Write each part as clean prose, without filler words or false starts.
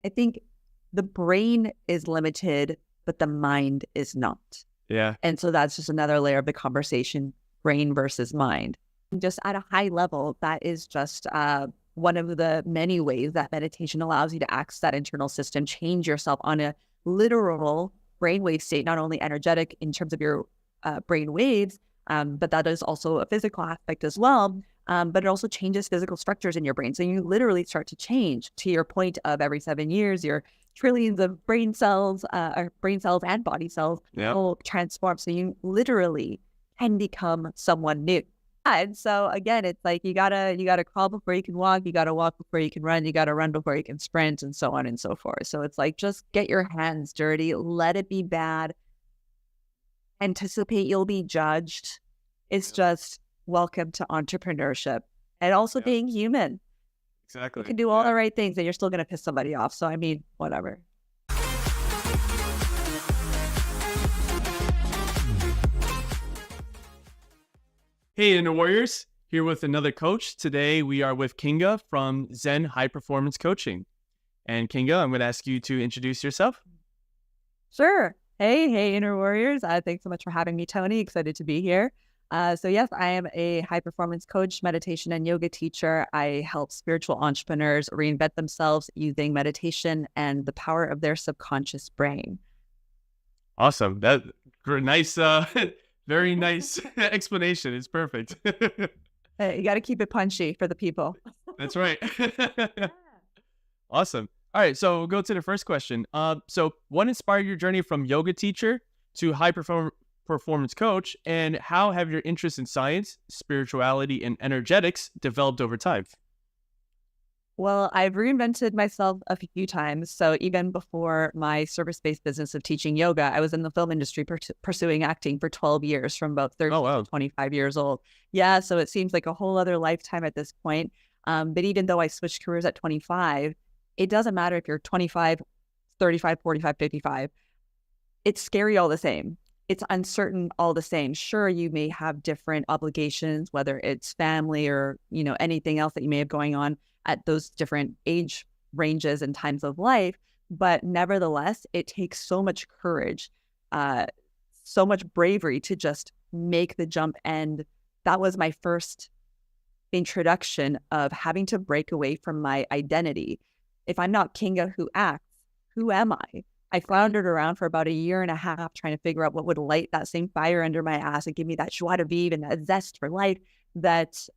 I think the brain is limited, but the mind is not. Yeah. And so that's just another layer of the conversation, brain versus mind. Just at a high level, that is just one of the many ways that meditation allows you to access that internal system, change yourself on a literal brainwave state, not only energetic in terms of your brain waves, but that is also a physical aspect as well. But it also changes physical structures in your brain. So you literally start to change, to your point of every 7 years, your trillions of brain cells and body cells will transform. So you literally can become someone new. And so again, it's like you gotta crawl before you can walk, you gotta walk before you can run, you gotta run before you can sprint, and so on and so forth. So it's like, just get your hands dirty, let it be bad, anticipate you'll be judged. It's just welcome to entrepreneurship and also being human. Exactly. You can do all the right things and you're still gonna piss somebody off. So I mean, whatever. Hey, Inner Warriors, here with another coach. Today we are with Kinga from Zen High Performance Coaching. And Kinga, I'm going to ask you to introduce yourself. Sure. Hey, Inner Warriors. Thanks so much for having me, Tony. Excited to be here. So yes, I am a high performance coach, meditation and yoga teacher. I help spiritual entrepreneurs reinvent themselves using meditation and the power of their subconscious brain. Awesome. That nice, very nice explanation. It's perfect. You got to keep it punchy for the people. That's right. Awesome. All right, so we'll go to the first question. So what inspired your journey from yoga teacher to high performance coach, and how have your interests in science, spirituality, and energetics developed over time? Well, I've reinvented myself a few times. So even before my service-based business of teaching yoga, I was in the film industry pursuing acting for 12 years, from about 30 to 25 years old. Yeah, so it seems like a whole other lifetime at this point. But even though I switched careers at 25, it doesn't matter if you're 25, 35, 45, 55. It's scary all the same. It's uncertain all the same. Sure, you may have different obligations, whether it's family or, anything else that you may have going on at those different age ranges and times of life. But nevertheless, it takes so much courage, so much bravery to just make the jump. And that was my first introduction of having to break away from my identity. If I'm not Kinga who acts, who am I? I floundered around for about a year and a half trying to figure out what would light that same fire under my ass and give me that joie de vivre and that zest for life that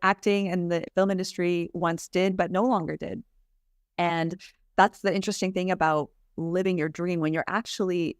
acting and the film industry once did, but no longer did. And that's the interesting thing about living your dream. When you're actually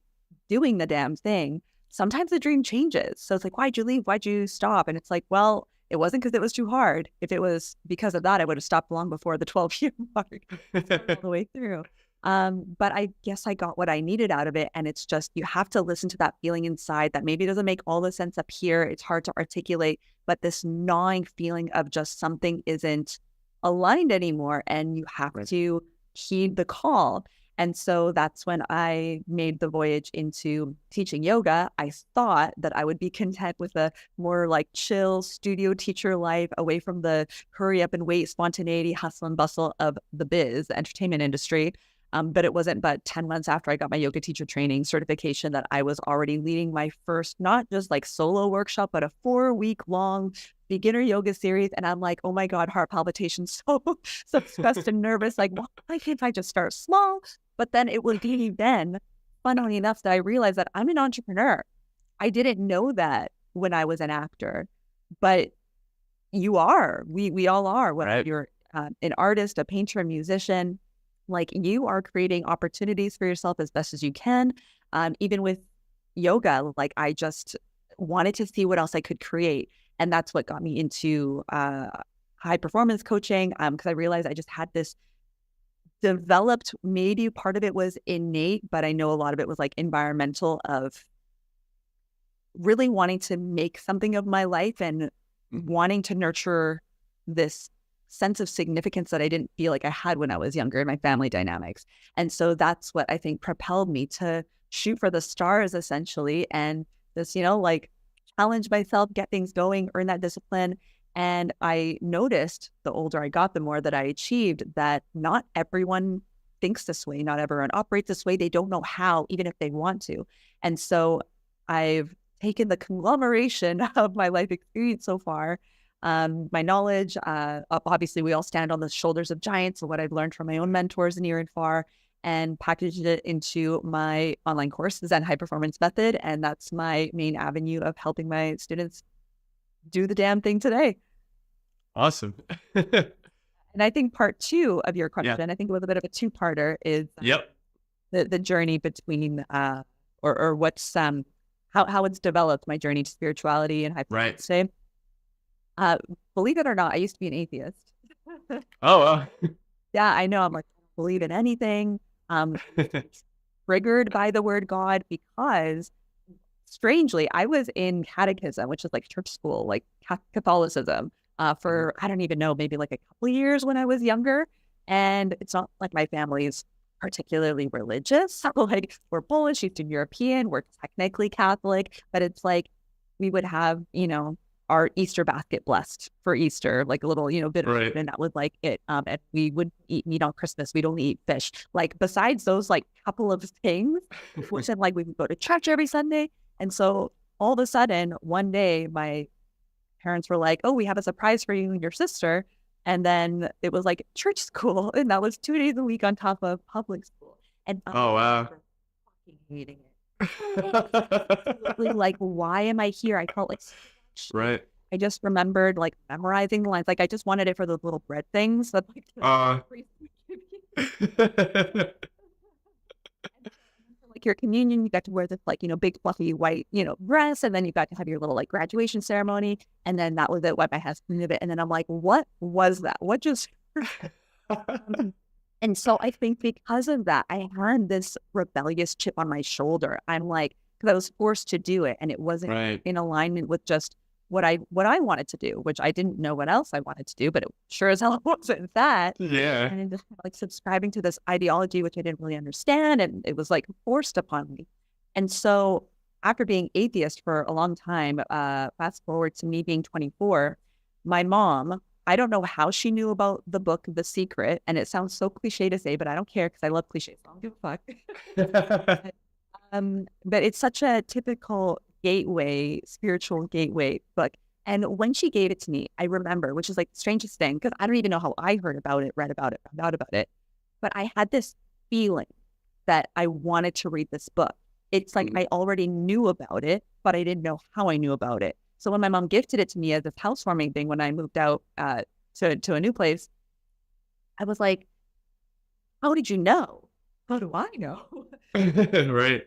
doing the damn thing, sometimes the dream changes. So it's like, why'd you leave? Why'd you stop? And it's like, well, it wasn't because it was too hard. If it was because of that, I would have stopped long before the 12-year mark all the way through. But I guess I got what I needed out of it. And it's just, you have to listen to that feeling inside that maybe doesn't make all the sense up here. It's hard to articulate, but this gnawing feeling of just something isn't aligned anymore. And you have to heed the call. And so that's when I made the voyage into teaching yoga. I thought that I would be content with a more like chill studio teacher life, away from the hurry up and wait, spontaneity, hustle and bustle of the the entertainment industry. But it wasn't but 10 months after I got my yoga teacher training certification that I was already leading my first, not just like solo workshop, but a 4-week-long beginner yoga series. And I'm like, oh my God, heart palpitations, so stressed and nervous. Like, why can't I just start small? But then it was then, funnily enough, that I realized that I'm an entrepreneur. I didn't know that when I was an actor, but you are. We all are. Whether you're an artist, a painter, a musician, like, you are creating opportunities for yourself as best as you can. Even with yoga, like, I just wanted to see what else I could create. And that's what got me into high performance coaching, because I realized I just had this developed, maybe part of it was innate, but I know a lot of it was like environmental, of really wanting to make something of my life and wanting to nurture this sense of significance that I didn't feel like I had when I was younger in my family dynamics. And so that's what I think propelled me to shoot for the stars, essentially, and just, like, challenge myself, get things going, earn that discipline. And I noticed the older I got, the more that I achieved, that not everyone thinks this way. Not everyone operates this way. They don't know how, even if they want to. And so I've taken the conglomeration of my life experience so far, my knowledge, obviously we all stand on the shoulders of giants, so what I've learned from my own mentors near and far, and packaged it into my online course, the Zen High Performance Method. And that's my main avenue of helping my students do the damn thing today. Awesome. And I think part two of your question, I think a little bit of a two-parter, is the journey between or what's how it's developed, my journey to spirituality and high performance today. Believe it or not, I used to be an atheist. Oh, wow. Yeah, I know. I'm like, I don't believe in anything. Triggered by the word God, because strangely, I was in catechism, which is like church school, like Catholicism, for, I don't even know, maybe like a couple of years when I was younger. And it's not like my family's particularly religious. So like, we're Polish, Eastern European, we're technically Catholic, but it's like we would have, our Easter basket blessed for Easter, like a little, bit of food, and that was like it. And we would eat meat on Christmas. We'd only eat fish. Like, besides those like couple of things, which then like we would go to church every Sunday. And so all of a sudden, one day, my parents were like, "Oh, we have a surprise for you and your sister." And then it was like church school, and that was 2 days a week on top of public school. And oh wow, fucking hating it. Like, why am I here? I felt like I just remembered like memorizing the lines. Like, I just wanted it for those little bread things. That, like your communion, you got to wear this like, big fluffy white, dress, and then you got to have your little like graduation ceremony, and then that was it. What my husband did it, and then I'm like, what was that? What just? And so I think because of that, I had this rebellious chip on my shoulder. I'm like, because I was forced to do it, and it wasn't in alignment with just what I wanted to do, which I didn't know what else I wanted to do, but it sure as hell wasn't that. Yeah. And just like subscribing to this ideology, which I didn't really understand, and it was like forced upon me. And so after being atheist for a long time, fast forward to me being 24, my mom, I don't know how she knew about the book, The Secret, and it sounds so cliche to say, but I don't care because I love cliches. So I don't give a fuck. But it's such a typical spiritual gateway book. And when she gave it to me, I remember, which is like the strangest thing, because I don't even know how I heard about it, read about it, found out about it. But I had this feeling that I wanted to read this book. It's like I already knew about it, but I didn't know how I knew about it. So when my mom gifted it to me as this housewarming thing, when I moved out to a new place, I was like, how did you know? How do I know? Right.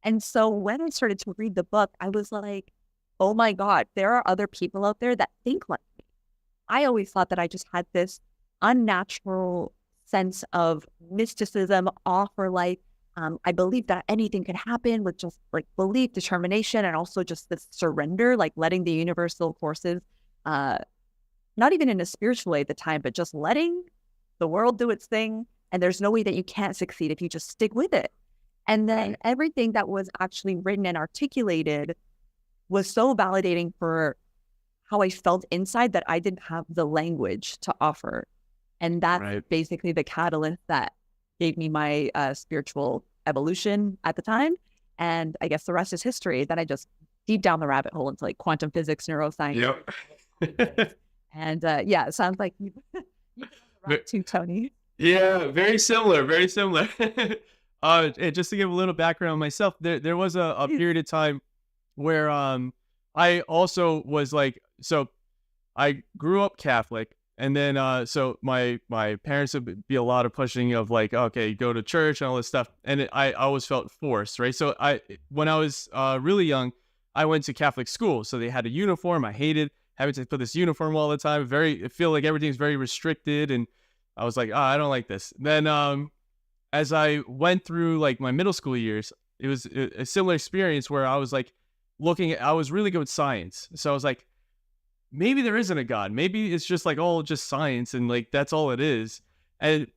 And so when I started to read the book, I was like, oh my God, there are other people out there that think like me. I always thought that I just had this unnatural sense of mysticism, awe for life. I believed that anything could happen with just like belief, determination, and also just this surrender, like letting the universal forces, not even in a spiritual way at the time, but just letting the world do its thing. And there's no way that you can't succeed if you just stick with it. And then everything that was actually written and articulated was so validating for how I felt inside that I didn't have the language to offer. And that's basically the catalyst that gave me my spiritual evolution at the time. And I guess the rest is history. Then I just deep down the rabbit hole into like quantum physics, neuroscience. Yep. And it sounds like you right too, Tony. Yeah, very similar, very similar. Just to give a little background on myself, there was a period of time where I also was like, so I grew up Catholic, and then so my parents would be a lot of pushing of like, okay, go to church and all this stuff, and I always felt forced, right? So when I was really young, I went to Catholic school, so they had a uniform. I hated having to put this uniform all the time. I feel like everything's very restricted, and I was like, I don't like this. Then as I went through like my middle school years, it was a similar experience where I was like I was really good with science. So I was like, maybe there isn't a God. Maybe it's just like all just science, and like that's all it is. And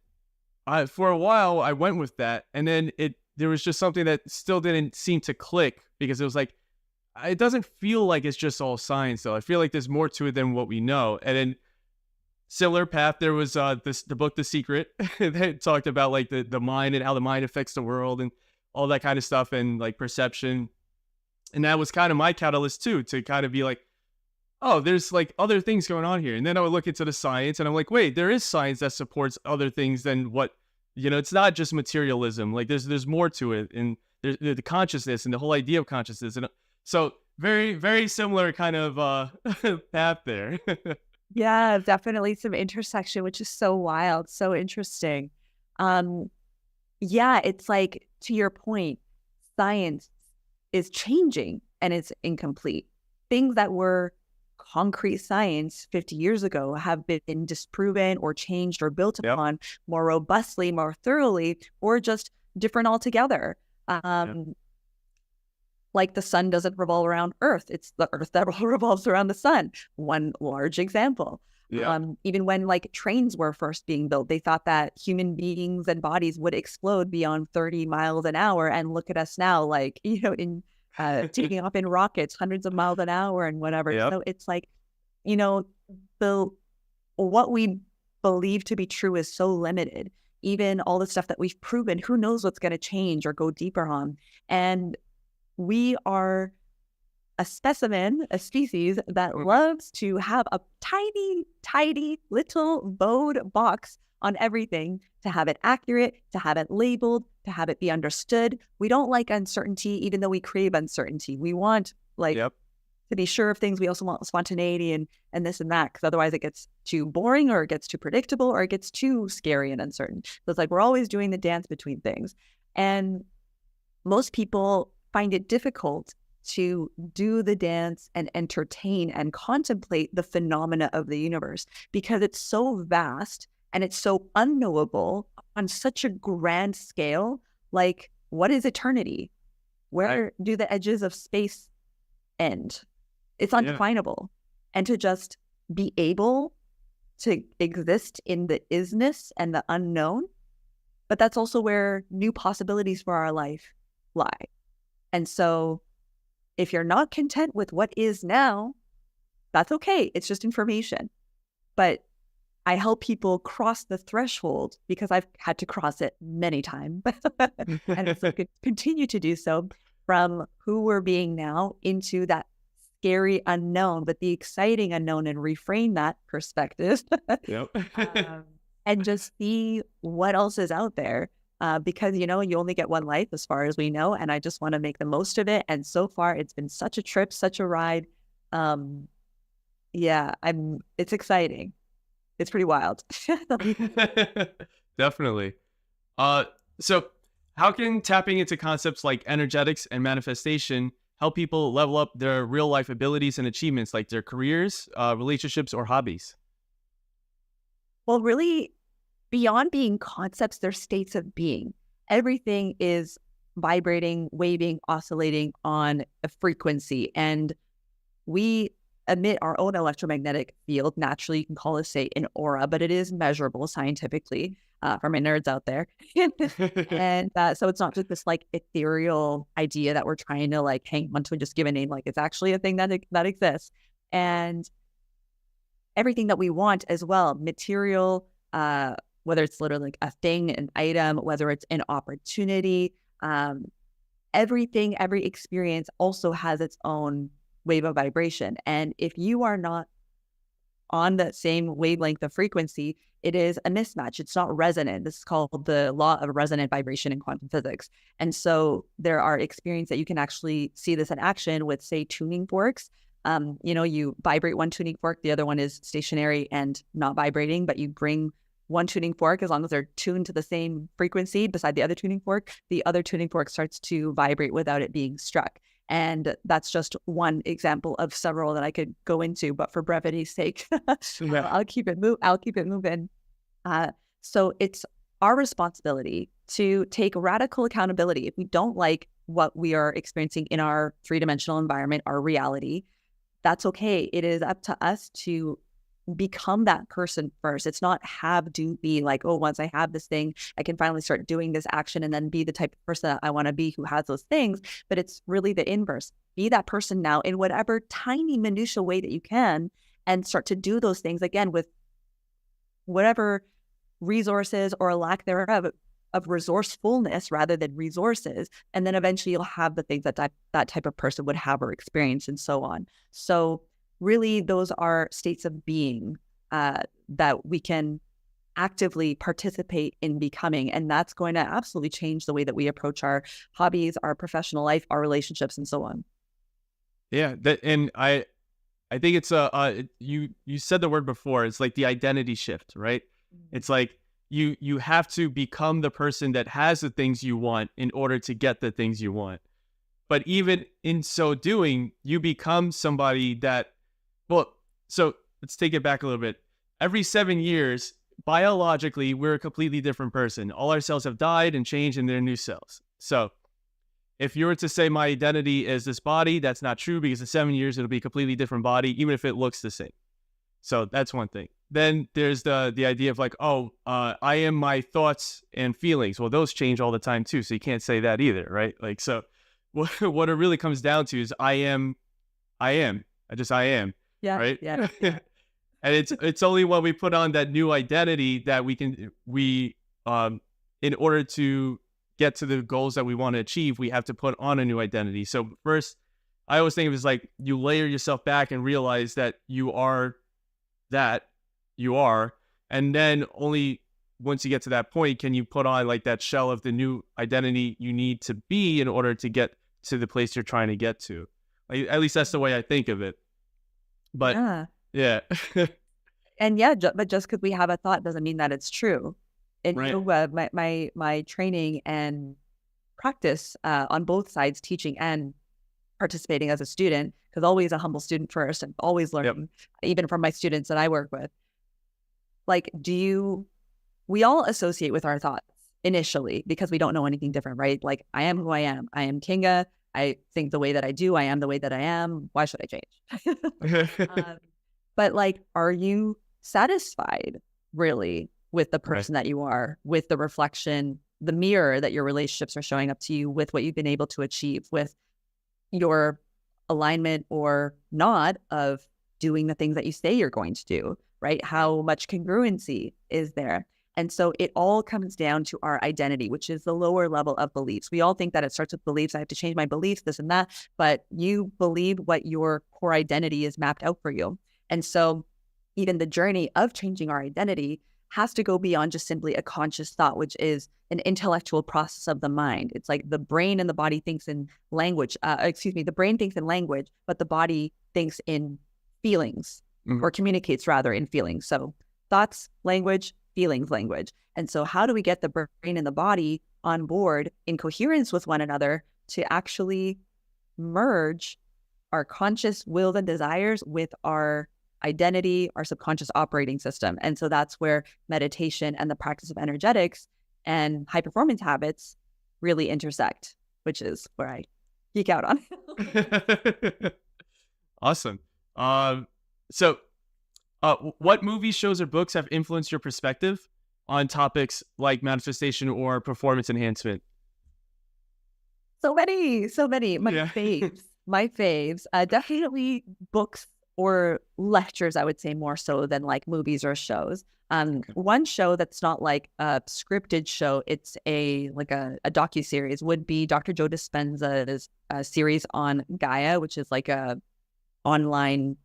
for a while I went with that, and then there was just something that still didn't seem to click, because it was like it doesn't feel like it's just all science, though. I feel like there's more to it than what we know. And then similar path, there was the book The Secret that talked about like the mind and how the mind affects the world and all that kind of stuff, and like perception. And that was kind of my catalyst too, to kind of be like, oh, there's like other things going on here. And then I would look into the science and I'm like, wait, there is science that supports other things than what, it's not just materialism. Like there's more to it. And there's the consciousness and the whole idea of consciousness. And so very, very similar kind of path there. Yeah, definitely some intersection, which is so wild, so interesting. Yeah, it's like, to your point, science is changing and it's incomplete. Things that were concrete science 50 years ago have been disproven or changed or built upon more robustly, more thoroughly, or just different altogether. Like the sun doesn't revolve around Earth. It's the Earth that revolves around the sun. One large example. Even when like trains were first being built, they thought that human beings and bodies would explode beyond 30 miles an hour. And look at us now, like, in taking off in rockets, hundreds of miles an hour and whatever. So it's like, what we believe to be true is so limited. Even all the stuff that we've proven, who knows what's going to change or go deeper on. And we are a specimen, a species that loves to have a tiny, tiny little bowed box on everything, to have it accurate, to have it labeled, to have it be understood. We don't like uncertainty, even though we crave uncertainty. We want to be sure of things. We also want spontaneity and this and that, because otherwise it gets too boring, or it gets too predictable, or it gets too scary and uncertain. So it's like we're always doing the dance between things. And most people find it difficult to do the dance and entertain and contemplate the phenomena of the universe, because it's so vast and it's so unknowable on such a grand scale. Like, what is eternity? Where do the edges of space end? It's undefinable. And to just be able to exist in the isness and the unknown, but that's also where new possibilities for our life lie. And so if you're not content with what is now, that's okay. It's just information. But I help people cross the threshold, because I've had to cross it many times and so continue to do so, from who we're being now into that scary unknown, but the exciting unknown, and reframe that perspective and just see what else is out there. Because, you only get one life as far as we know, and I just want to make the most of it. And so far, it's been such a trip, such a ride. It's exciting. It's pretty wild. Definitely. So how can tapping into concepts like energetics and manifestation help people level up their real life abilities and achievements, like their careers, relationships, or hobbies? Well, really, beyond being concepts, they're states of being. Everything is vibrating, waving, oscillating on a frequency. And we emit our own electromagnetic field. Naturally, you can call it, say, an aura, but it is measurable scientifically, for my nerds out there. And so it's not just this like ethereal idea that we're trying to like hang onto and just give a name. Like, it's actually a thing that exists. And everything that we want as well, material, whether it's literally like a thing, an item, whether it's an opportunity, everything, every experience also has its own wave of vibration. And if you are not on that same wavelength of frequency, it is a mismatch. It's not resonant. This is called the law of resonant vibration in quantum physics. And so there are experiences that you can actually see this in action with, say, tuning forks. You vibrate one tuning fork, the other one is stationary and not vibrating, but you bring one tuning fork, as long as they're tuned to the same frequency beside the other tuning fork starts to vibrate without it being struck. And that's just one example of several that I could go into, but for brevity's sake, I'll keep it moving. So it's our responsibility to take radical accountability. If we don't like what we are experiencing in our three-dimensional environment, our reality, that's okay. It is up to us to become that person first. It's not have to be like, oh, once I have this thing, I can finally start doing this action and then be the type of person that I want to be who has those things. But it's really the inverse. Be that person now in whatever tiny minutia way that you can, and start to do those things again with whatever resources or a lack thereof of resourcefulness rather than resources. And then eventually you'll have the things that that type of person would have or experience, and so on. So really, those are states of being that we can actively participate in becoming. And that's going to absolutely change the way that we approach our hobbies, our professional life, our relationships, and so on. Yeah. And I think it's you said the word before, it's like the identity shift, right? It's like you have to become the person that has the things you want in order to get the things you want. But even in so doing, you become somebody that, well, so let's take it back a little bit. Every 7 years, biologically, we're a completely different person. All our cells have died and changed, and they're new cells. So if you were to say my identity is this body, that's not true, because in 7 years, it'll be a completely different body, even if it looks the same. So that's one thing. Then there's the idea of like, I am my thoughts and feelings. Well, those change all the time too. So you can't say that either, right? Like, so what it really comes down to is I am. I am. Yeah. Right. Yeah. And it's only when we put on that new identity that we in order to get to the goals that we want to achieve, we have to put on a new identity. So first, I always think of it as like you layer yourself back and realize that you are that you are. And then only once you get to that point, can you put on like that shell of the new identity you need to be in order to get to the place you're trying to get to. Like, at least that's the way I think of it. But yeah. And yeah, but just because we have a thought doesn't mean that it's true. And right. yoga, my training and practice on both sides, teaching and participating as a student, because always a humble student first and always learning, even from my students that I work with. Like, we all associate with our thoughts initially because we don't know anything different, right? Like, I am who I am. I am Kinga. I think the way that I do. I am the way that I am. Why should I change? But like, are you satisfied really with the person that you are, with the reflection, the mirror that your relationships are showing up to you, with what you've been able to achieve, with your alignment or not of doing the things that you say you're going to do, right? How much congruency is there? And so it all comes down to our identity, which is the lower level of beliefs. We all think that it starts with beliefs. I have to change my beliefs, this and that, but you believe what your core identity is mapped out for you. And so even the journey of changing our identity has to go beyond just simply a conscious thought, which is an intellectual process of the mind. It's like the brain and the body thinks in language. The brain thinks in language, but the body thinks in feelings, or communicates rather in feelings. So thoughts, language, feelings, language. And so how do we get the brain and the body on board in coherence with one another to actually merge our conscious wills and desires with our identity, our subconscious operating system? And so that's where meditation and the practice of energetics and high performance habits really intersect, which is where I geek out on. Awesome. So what movies, shows, or books have influenced your perspective on topics like manifestation or performance enhancement? So many. My faves, definitely books or lectures, I would say, more so than like movies or shows. One show that's not like a scripted show, it's a docuseries, would be Dr. Joe Dispenza's series on Gaia, which is like a online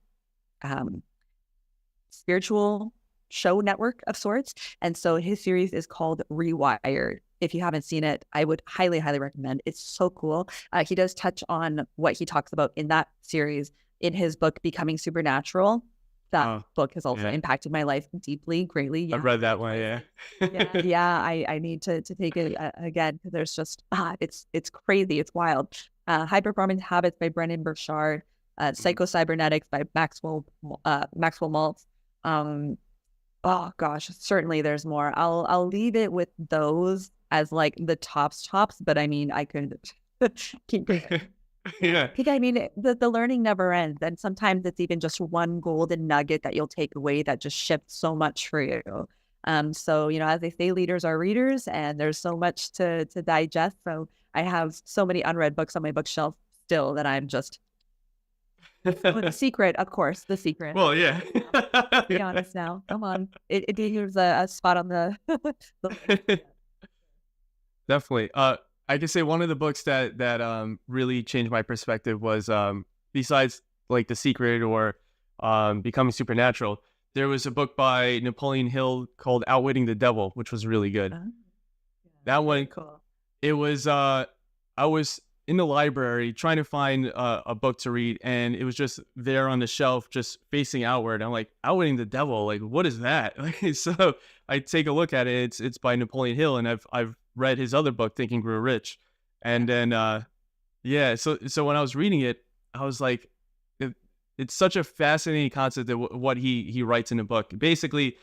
spiritual show network of sorts. And so his series is called Rewired. If you haven't seen it, I would highly, highly recommend. It's so cool. He does touch on what he talks about in that series in his book, Becoming Supernatural. That book has also impacted my life deeply, greatly. Yeah. I've read that one, I need to take it again, because there's just, it's crazy. It's wild. High Performance Habits by Brennan Burchard, Psycho-Cybernetics by Maxwell Maltz. Oh gosh, certainly there's more. I'll leave it with those as like the tops, but I mean, I could keep going. Yeah. I think, I mean, the learning never ends. And sometimes it's even just one golden nugget that you'll take away that just shifts so much for you. So, as they say, leaders are readers, and there's so much to digest. So I have so many unread books on my bookshelf still that I'm just, oh, The Secret, of course, The Secret. Well, yeah. Be honest now. Come on. It deserves a spot on the, Definitely. I can say one of the books that really changed my perspective was besides like The Secret or Becoming Supernatural, there was a book by Napoleon Hill called Outwitting the Devil, which was really good. That one, cool. it was I was in the library trying to find a book to read, and it was just there on the shelf, just facing outward. I'm like, Outwitting the Devil, like, what is that? So I take a look at it. It's by Napoleon Hill, and I've read his other book, Think and Grow Rich. And then so when I was reading it, I was like, it's such a fascinating concept of what he writes in the book. Basically,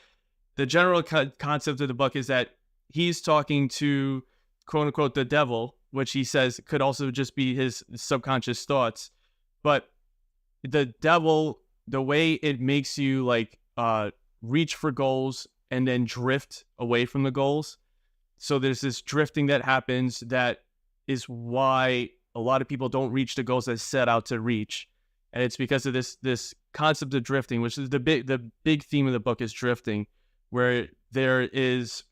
the general concept of the book is that he's talking to, quote unquote, the devil, which he says could also just be his subconscious thoughts. But the devil, the way it makes you like reach for goals and then drift away from the goals. So there's this drifting that happens that is why a lot of people don't reach the goals they set out to reach. And it's because of this concept of drifting, which is the big theme of the book is drifting, where there is,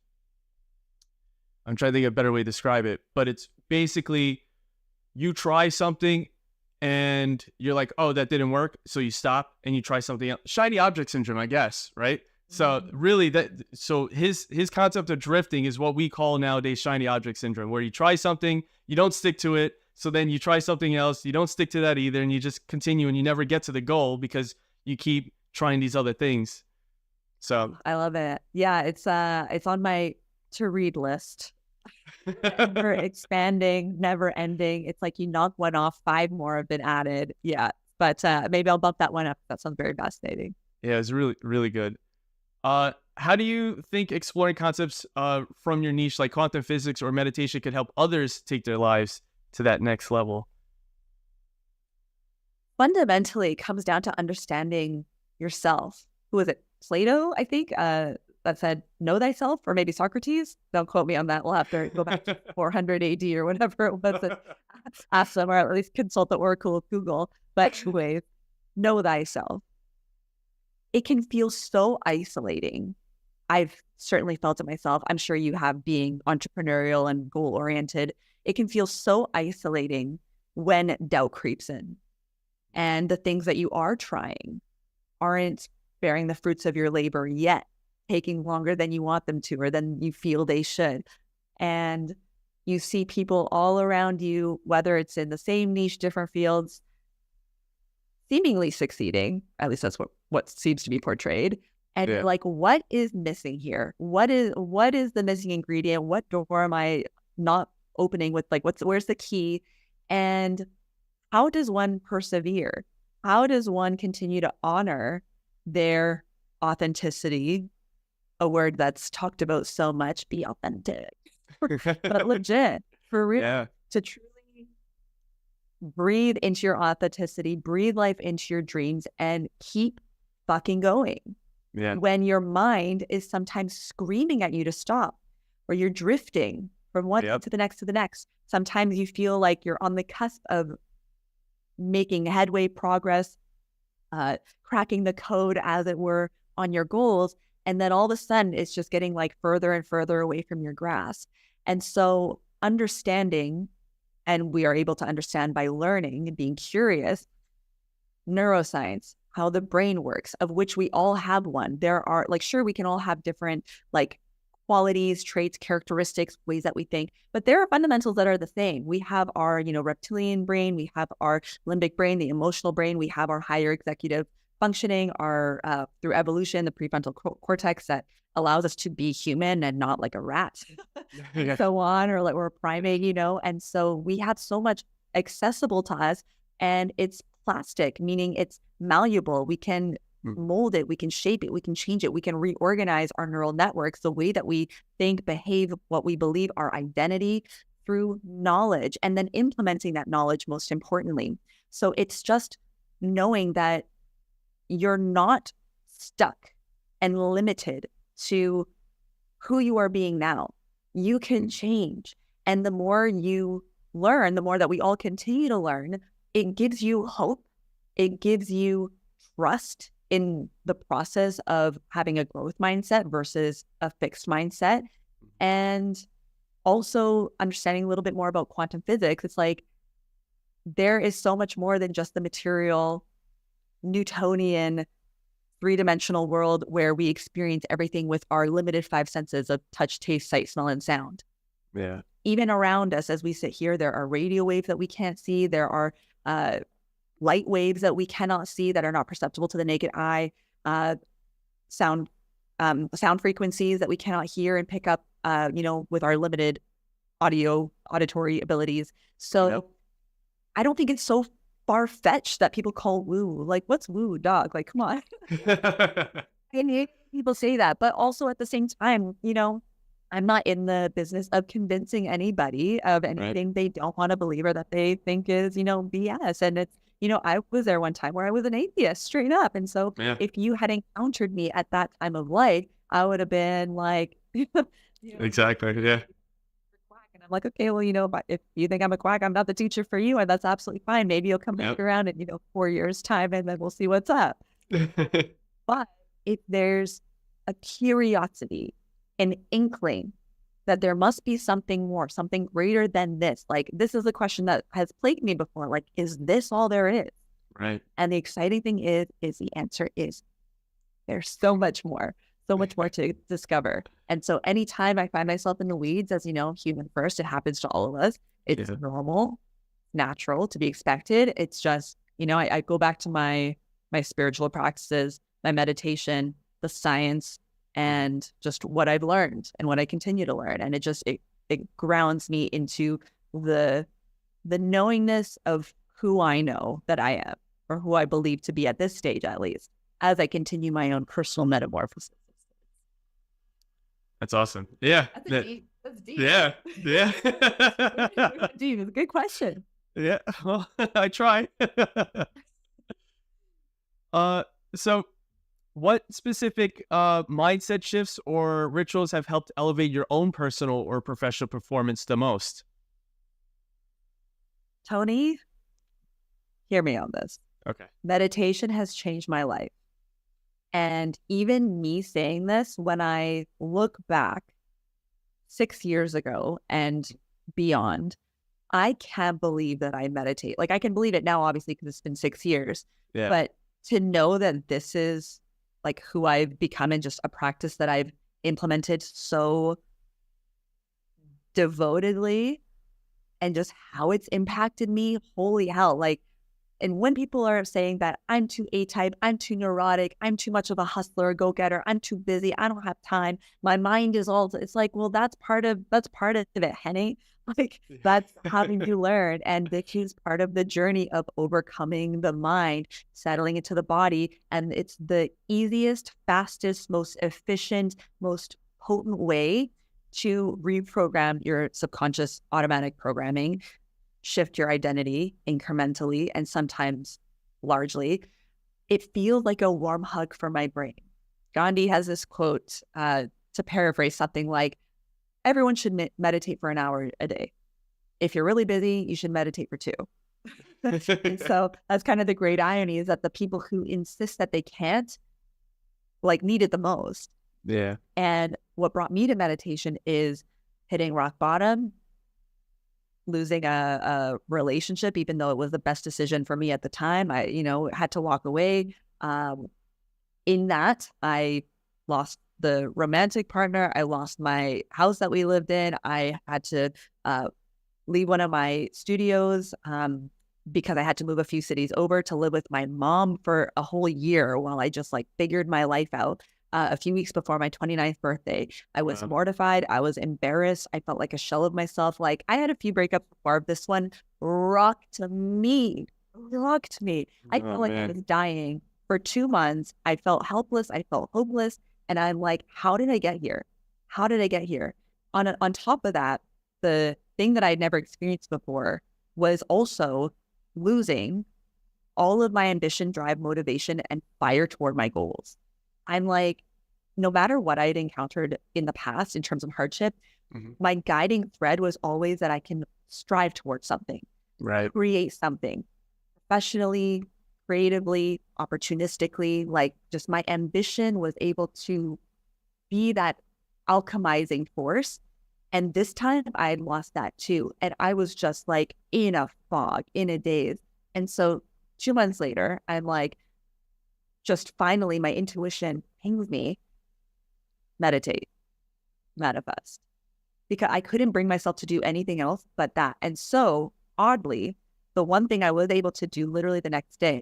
I'm trying to think of a better way to describe it, but it's basically you try something and you're like, oh, that didn't work. So you stop and you try something else. Shiny object syndrome, I guess, right? So really his concept of drifting is what we call nowadays shiny object syndrome, where you try something, you don't stick to it. So then you try something else, you don't stick to that either. And you just continue and you never get to the goal because you keep trying these other things. So I love it. Yeah. It's on my to read list. Never expanding, never ending. It's like you knock one off, 5 more have been added. Yeah. But maybe I'll bump that one up. That sounds very fascinating. Yeah, it's really, really good. How do you think exploring concepts from your niche like quantum physics or meditation could help others take their lives to that next level? Fundamentally, it comes down to understanding yourself. Who is it? Plato, I think, that said, know thyself, or maybe Socrates. Don't quote me on that. We'll have to go back to 400 AD or whatever it was. Ask them, or at least consult the Oracle of Google. But anyways, know thyself. It can feel so isolating. I've certainly felt it myself. I'm sure you have, being entrepreneurial and goal-oriented. It can feel so isolating when doubt creeps in and the things that you are trying aren't bearing the fruits of your labor yet, taking longer than you want them to or than you feel they should. And you see people all around you, whether it's in the same niche, different fields, seemingly succeeding. At least that's what seems to be portrayed. And you're like, what is missing here? What is the missing ingredient? What door am I not opening with? Like, where's the key? And how does one persevere? How does one continue to honor their authenticity? A word that's talked about so much. Be authentic, but legit, for real. Yeah. To truly breathe into your authenticity, breathe life into your dreams, and keep fucking going. Yeah. When your mind is sometimes screaming at you to stop, or you're drifting from one to the next. Sometimes you feel like you're on the cusp of making headway, progress, cracking the code, as it were, on your goals. And then all of a sudden it's just getting like further and further away from your grasp. And so understanding, and we are able to understand by learning and being curious, neuroscience, how the brain works, of which we all have one. There are, like, sure, we can all have different like qualities, traits, characteristics, ways that we think, but there are fundamentals that are the same. We have our, reptilian brain, we have our limbic brain, the emotional brain, we have our higher executive functioning, our through evolution, the prefrontal cortex that allows us to be human and not like a rat, so on, or like we're a primate, and so we have so much accessible to us, and it's plastic, meaning it's malleable. We can mold it, we can shape it, we can change it, we can reorganize our neural networks, the way that we think, behave, what we believe, our identity, through knowledge and then implementing that knowledge, most importantly. So it's just knowing that you're not stuck and limited to who you are being now. You can change. And the more you learn, the more that we all continue to learn, it gives you hope. It gives you trust in the process of having a growth mindset versus a fixed mindset. And also understanding a little bit more about quantum physics. It's like there is so much more than just the material Newtonian three-dimensional world where we experience everything with our limited five senses of touch, taste, sight, smell, and sound. Yeah. Even around us as we sit here, there are radio waves that we can't see. There are light waves that we cannot see that are not perceptible to the naked eye. Sound frequencies that we cannot hear and pick up, with our limited auditory abilities. So I don't think it's so far-fetched that people call woo. Like, what's woo, dog? Like, come on. And people say that, but also at the same time, I'm not in the business of convincing anybody of anything they don't want to believe or that they think is, BS. And it's, I was there one time where I was an atheist straight up. And so if you had encountered me at that time of life, I would have been like, exactly. Yeah. And I'm like, okay, well, but if you think I'm a quack, I'm not the teacher for you. And that's absolutely fine. Maybe you'll come back around in, 4 years time and then we'll see what's up. But if there's a curiosity, an inkling that there must be something more, something greater than this. Like, this is a question that has plagued me before. Like, is this all there is? Right. And the exciting thing is the answer is there's so much more to discover. And so anytime I find myself in the weeds, as human first, it happens to all of us. It's normal, natural, to be expected. It's just, I go back to my spiritual practices, my meditation, the science, and just what I've learned and what I continue to learn. And it grounds me into the knowingness of who I know that I am, or who I believe to be at this stage, at least, as I continue my own personal metamorphosis. That's awesome. Yeah. That's deep. Yeah. Yeah. Deep. It's a good question. Yeah. Well, I try. So what specific mindset shifts or rituals have helped elevate your own personal or professional performance the most? Tony, hear me on this. Okay. Meditation has changed my life. And even me saying this, when I look back 6 years ago and beyond, I can't believe that I meditate. Like, I can believe it now, obviously, because it's been 6 years. Yeah. But to know that this is like who I've become and just a practice that I've implemented so devotedly and just how it's impacted me, holy hell. Like, and when people are saying that I'm too A-type, I'm too neurotic, I'm too much of a hustler, go-getter, I'm too busy, I don't have time, my mind is all, it's like, well, that's part of it, honey. Like, that's having to learn. And this is part of the journey of overcoming the mind, settling into the body. And it's the easiest, fastest, most efficient, most potent way to reprogram your subconscious automatic programming, shift your identity incrementally and sometimes largely. It feels like a warm hug for my brain. Gandhi has this quote, to paraphrase, something like, everyone should meditate for an hour a day. If you're really busy, you should meditate for 2. And so that's kind of the great irony, is that the people who insist that they can't, like, need it the most. Yeah. And what brought me to meditation is hitting rock bottom, losing a relationship, even though it was the best decision for me at the time. I, had to walk away. In that, I lost the romantic partner. I lost my house that we lived in. I had to leave one of my studios because I had to move a few cities over to live with my mom for a whole year while I just figured my life out. A few weeks before my 29th birthday, I was mortified. I was embarrassed. I felt like a shell of myself. Like, I had a few breakups before. This one rocked me. I felt like I was dying for 2 months. I felt helpless. I felt hopeless. And I'm like, how did I get here? On top of that, the thing that I'd never experienced before was also losing all of my ambition, drive, motivation, and fire toward my goals. I'm like, no matter what I'd encountered in the past in terms of hardship, my guiding thread was always that I can strive towards something, create something professionally, creatively, opportunistically. Like, just my ambition was able to be that alchemizing force. And this time I had lost that too. And I was just like in a fog, in a daze. And so 2 months later, I'm like, just finally my intuition pings me, meditate, manifest, because I couldn't bring myself to do anything else but that. And so oddly, the one thing I was able to do literally the next day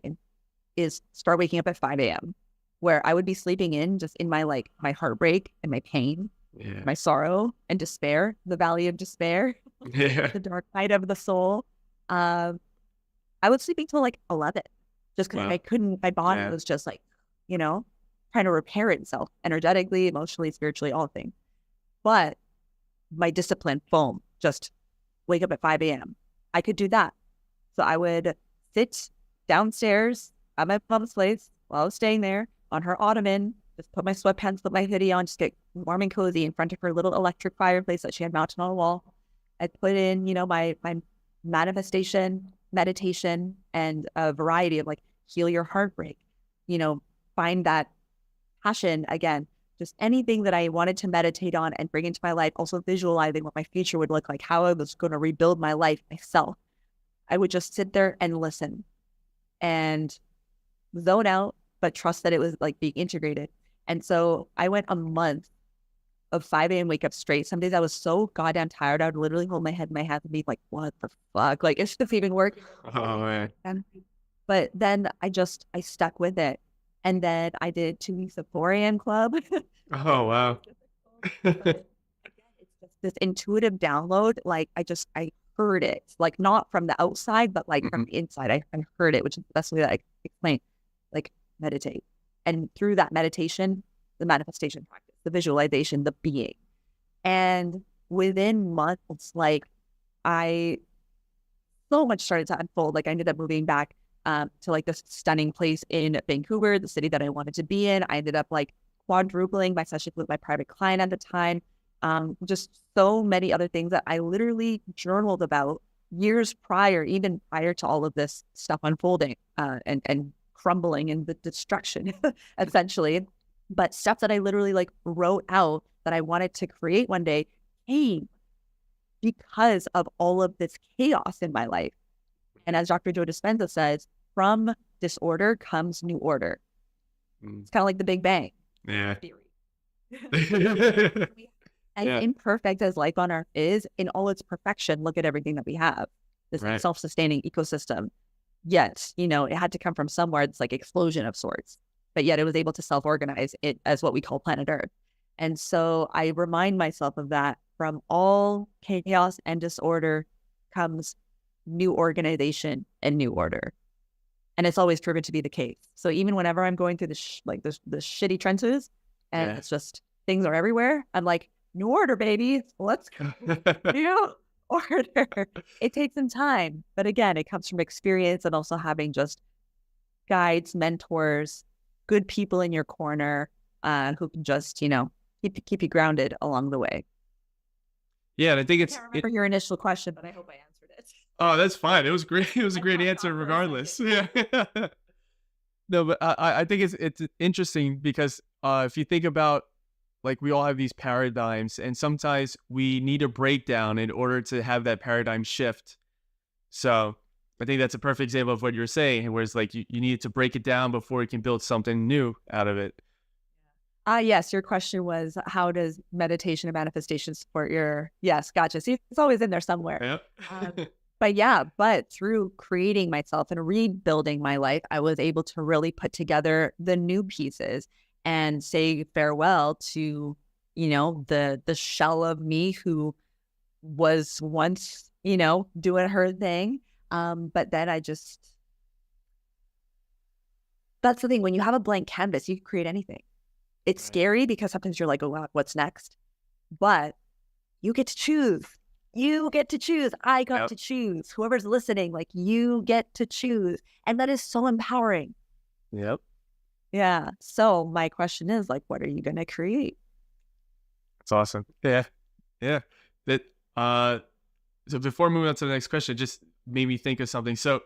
is start waking up at 5 a.m. where I would be sleeping in just in my my heartbreak and my pain, my sorrow and despair, the valley of despair, the dark night of the soul. I would sleep until like 11 just because I couldn't, my body was just like, trying to repair itself energetically, emotionally, spiritually, all things. But my discipline, boom, just wake up at 5 a.m. I could do that. So I would sit downstairs at my mom's place while I was staying there on her ottoman, just put my sweatpants, put my hoodie on, just get warm and cozy in front of her little electric fireplace that she had mounted on a wall. I'd put in, my manifestation, meditation, and a variety of like heal your heartbreak, find that passion again, just anything that I wanted to meditate on and bring into my life, also visualizing what my future would look like, how I was going to rebuild my life myself. I would just sit there and listen and zone out, but trust that it was like being integrated. And so I went a month of 5 a.m. wake up straight. Some days I was so goddamn tired, I would literally hold my head in my hands and be like, what the fuck? Like, is this even working? Oh, man. But then I stuck with it. And then I did 2 weeks of 4 a.m. club. Oh, wow. It's just this intuitive download. Like, I heard it, like not from the outside, but like from the inside. I heard it, which is the best way that I can explain. Like, meditate. And through that meditation, the manifestation practice, the visualization, the being. And within months, like, so much started to unfold. Like, I ended up moving back to like this stunning place in Vancouver, the city that I wanted to be in. I ended up like quadrupling my sessions with my private client at the time. Just so many other things that I literally journaled about years prior, even prior to all of this stuff unfolding and crumbling and the destruction, essentially. But stuff that I literally like wrote out that I wanted to create one day came because of all of this chaos in my life. And as Dr. Joe Dispenza says, from disorder comes new order. It's kind of like the Big Bang theory. As imperfect as life on earth is, in all its perfection, look at everything that we have. This self-sustaining ecosystem. Yet, it had to come from somewhere. It's like explosion of sorts. But yet it was able to self-organize it as what we call planet Earth. And so I remind myself of that. From all chaos and disorder comes new organization and new order. And it's always proven to be the case. So even whenever I'm going through the shitty trenches and it's just things are everywhere, I'm like, new order, baby. Let's go. New order. It takes some time. But again, it comes from experience and also having just guides, mentors, good people in your corner who can just, keep you grounded along the way. Yeah, and I think I can't remember your initial question, but I hope I answered it. Oh, that's fine. It was great. It was a great answer regardless. Yeah. No, but I think it's interesting because if you think about, like, we all have these paradigms and sometimes we need a breakdown in order to have that paradigm shift. So I think that's a perfect example of what you're saying, whereas like you need to break it down before you can build something new out of it. Yes, your question was, how does meditation and manifestation support your... Yes, gotcha. See, it's always in there somewhere. Yep. But through creating myself and rebuilding my life, I was able to really put together the new pieces and say farewell to, the shell of me who was once, doing her thing. But then that's the thing. When you have a blank canvas, you can create anything. It's scary because sometimes you're like, oh, wow, what's next? But you get to choose you get to choose. I got to choose. Whoever's listening, like, you get to choose. And that is so empowering. Yep. Yeah. So my question is, like, what are you going to create? That's awesome. Yeah. Yeah. That, so before moving on to the next question, just made me think of something. So,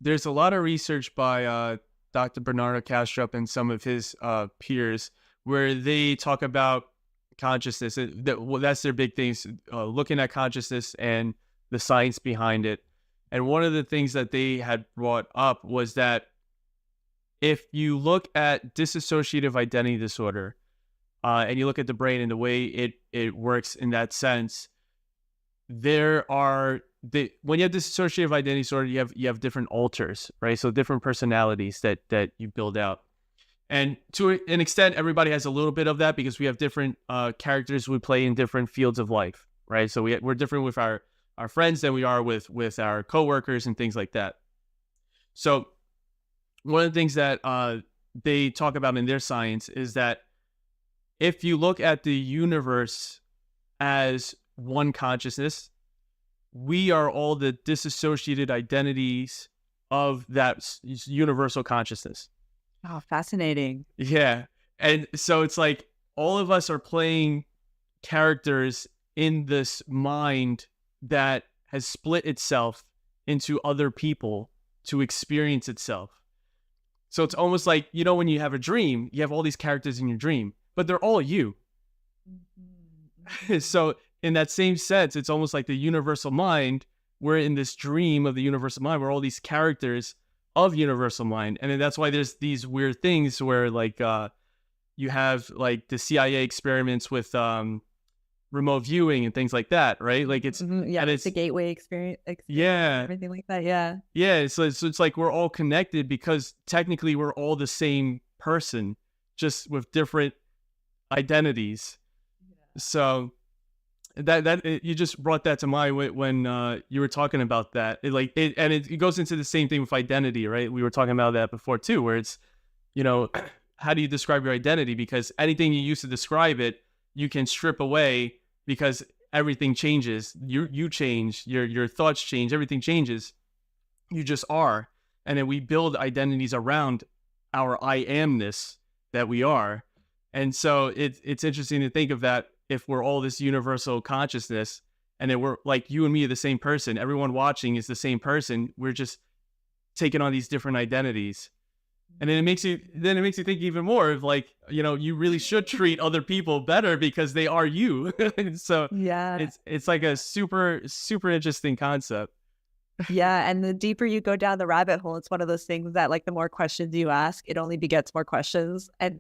there's a lot of research by Dr. Bernardo Kastrup and some of his peers where they talk about consciousness. That's their big things, looking at consciousness and the science behind it. And one of the things that they had brought up was that if you look at dissociative identity disorder, and you look at the brain and the way it works in that sense, when you have dissociative identity disorder, you have different alters, right? So different personalities that you build out. And to an extent, everybody has a little bit of that because we have different characters we play in different fields of life, right? So we're different with our friends than we are with our coworkers and things like that. So one of the things that they talk about in their science is that if you look at the universe as one consciousness, we are all the dissociated identities of that universal consciousness. Oh, fascinating. Yeah. And so it's like all of us are playing characters in this mind that has split itself into other people to experience itself. So it's almost like, when you have a dream, you have all these characters in your dream, but they're all you. Mm-hmm. So in that same sense, it's almost like the universal mind. We're in this dream of the universal mind. We're all these characters of universal mind. And then that's why there's these weird things where like you have like the CIA experiments with remote viewing and things like that, right? Like it's it's a gateway experience, yeah, everything like that. Yeah. So it's like we're all connected because technically we're all the same person, just with different identities. So you just brought that to mind when you were talking about that. It goes into the same thing with identity, right? We were talking about that before too, where it's, how do you describe your identity? Because anything you use to describe it, you can strip away because everything changes. You change, your thoughts change, everything changes. You just are. And then we build identities around our I amness that we are. And so it's interesting to think of that. If we're all this universal consciousness and then we're like you and me are the same person, everyone watching is the same person. We're just taking on these different identities. And then it makes you think even more of like, you really should treat other people better because they are you. So yeah, it's like a super, super interesting concept. Yeah. And the deeper you go down the rabbit hole, it's one of those things that like the more questions you ask, it only begets more questions and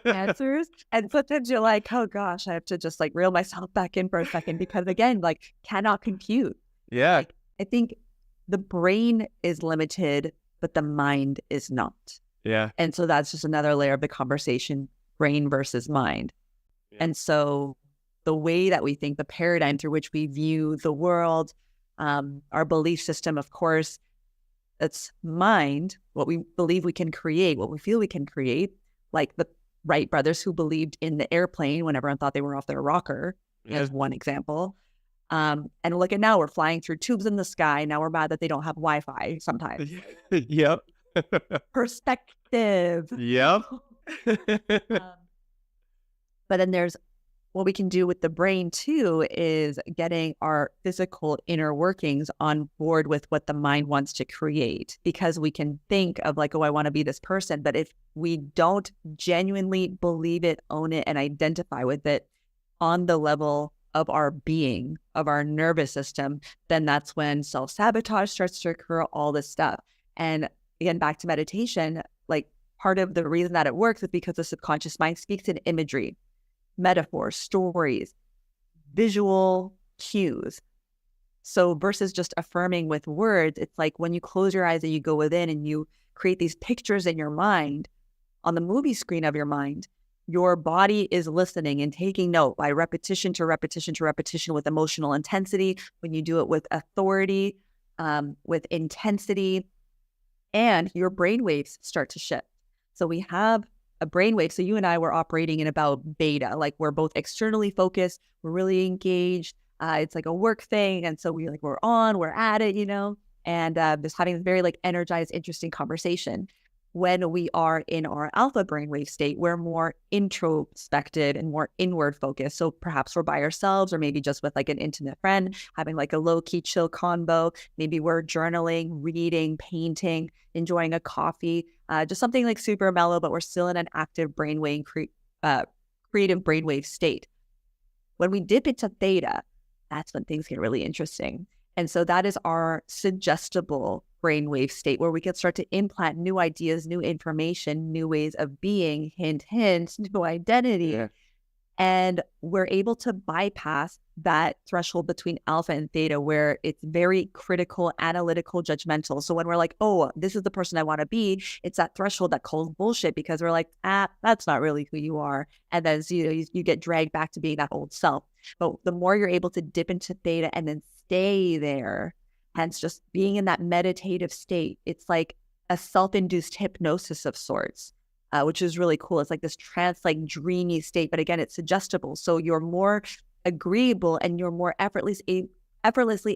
answers. And sometimes you're like, oh gosh, I have to just like reel myself back in for a second because again, like cannot compute. Yeah. Like, I think the brain is limited, but the mind is not. Yeah. And so that's just another layer of the conversation, brain versus mind. Yeah. And so the way that we think, the paradigm through which we view the world, our belief system, of course, it's mind, what we believe we can create, what we feel we can create, like the Wright brothers who believed in the airplane when everyone thought they were off their rocker, as one example. And look at now, we're flying through tubes in the sky. Now we're mad that they don't have Wi-Fi sometimes. Yep. Perspective. Yep. But then there's what we can do with the brain too is getting our physical inner workings on board with what the mind wants to create, because we can think of like, oh, I want to be this person. But if we don't genuinely believe it, own it, and identify with it on the level of our being, of our nervous system, then that's when self-sabotage starts to occur, all this stuff. And again, back to meditation, like part of the reason that it works is because the subconscious mind speaks in imagery, metaphors, stories, visual cues. So versus just affirming with words, it's like when you close your eyes and you go within and you create these pictures in your mind, on the movie screen of your mind, your body is listening and taking note by repetition to repetition to repetition with emotional intensity. When you do it with authority, with intensity, and your brain waves start to shift. So we have a brainwave. So you and I were operating in about beta, like we're both externally focused, we're really engaged. It's like a work thing. And so we're at it, and just having this very like energized, interesting conversation. When we are in our alpha brainwave state, we're more introspective and more inward focused. So perhaps we're by ourselves, or maybe just with like an intimate friend, having like a low key chill convo. Maybe we're journaling, reading, painting, enjoying a coffee, just something like super mellow, but we're still in an active brainwave, creative brainwave state. When we dip into theta, that's when things get really interesting. And so that is our suggestible brainwave state, where we can start to implant new ideas, new information, new ways of being, hint, new identity. Yeah. And we're able to bypass that threshold between alpha and theta, where it's very critical, analytical, judgmental. So when we're like, oh, this is the person I want to be, it's that threshold that calls bullshit, because we're like, that's not really who you are. And then you get dragged back to being that old self. But the more you're able to dip into theta and then stay there, hence just being in that meditative state, it's like a self-induced hypnosis of sorts. Which is really cool. It's like this trance, like dreamy state, but again, it's suggestible. So you're more agreeable and you're more effortlessly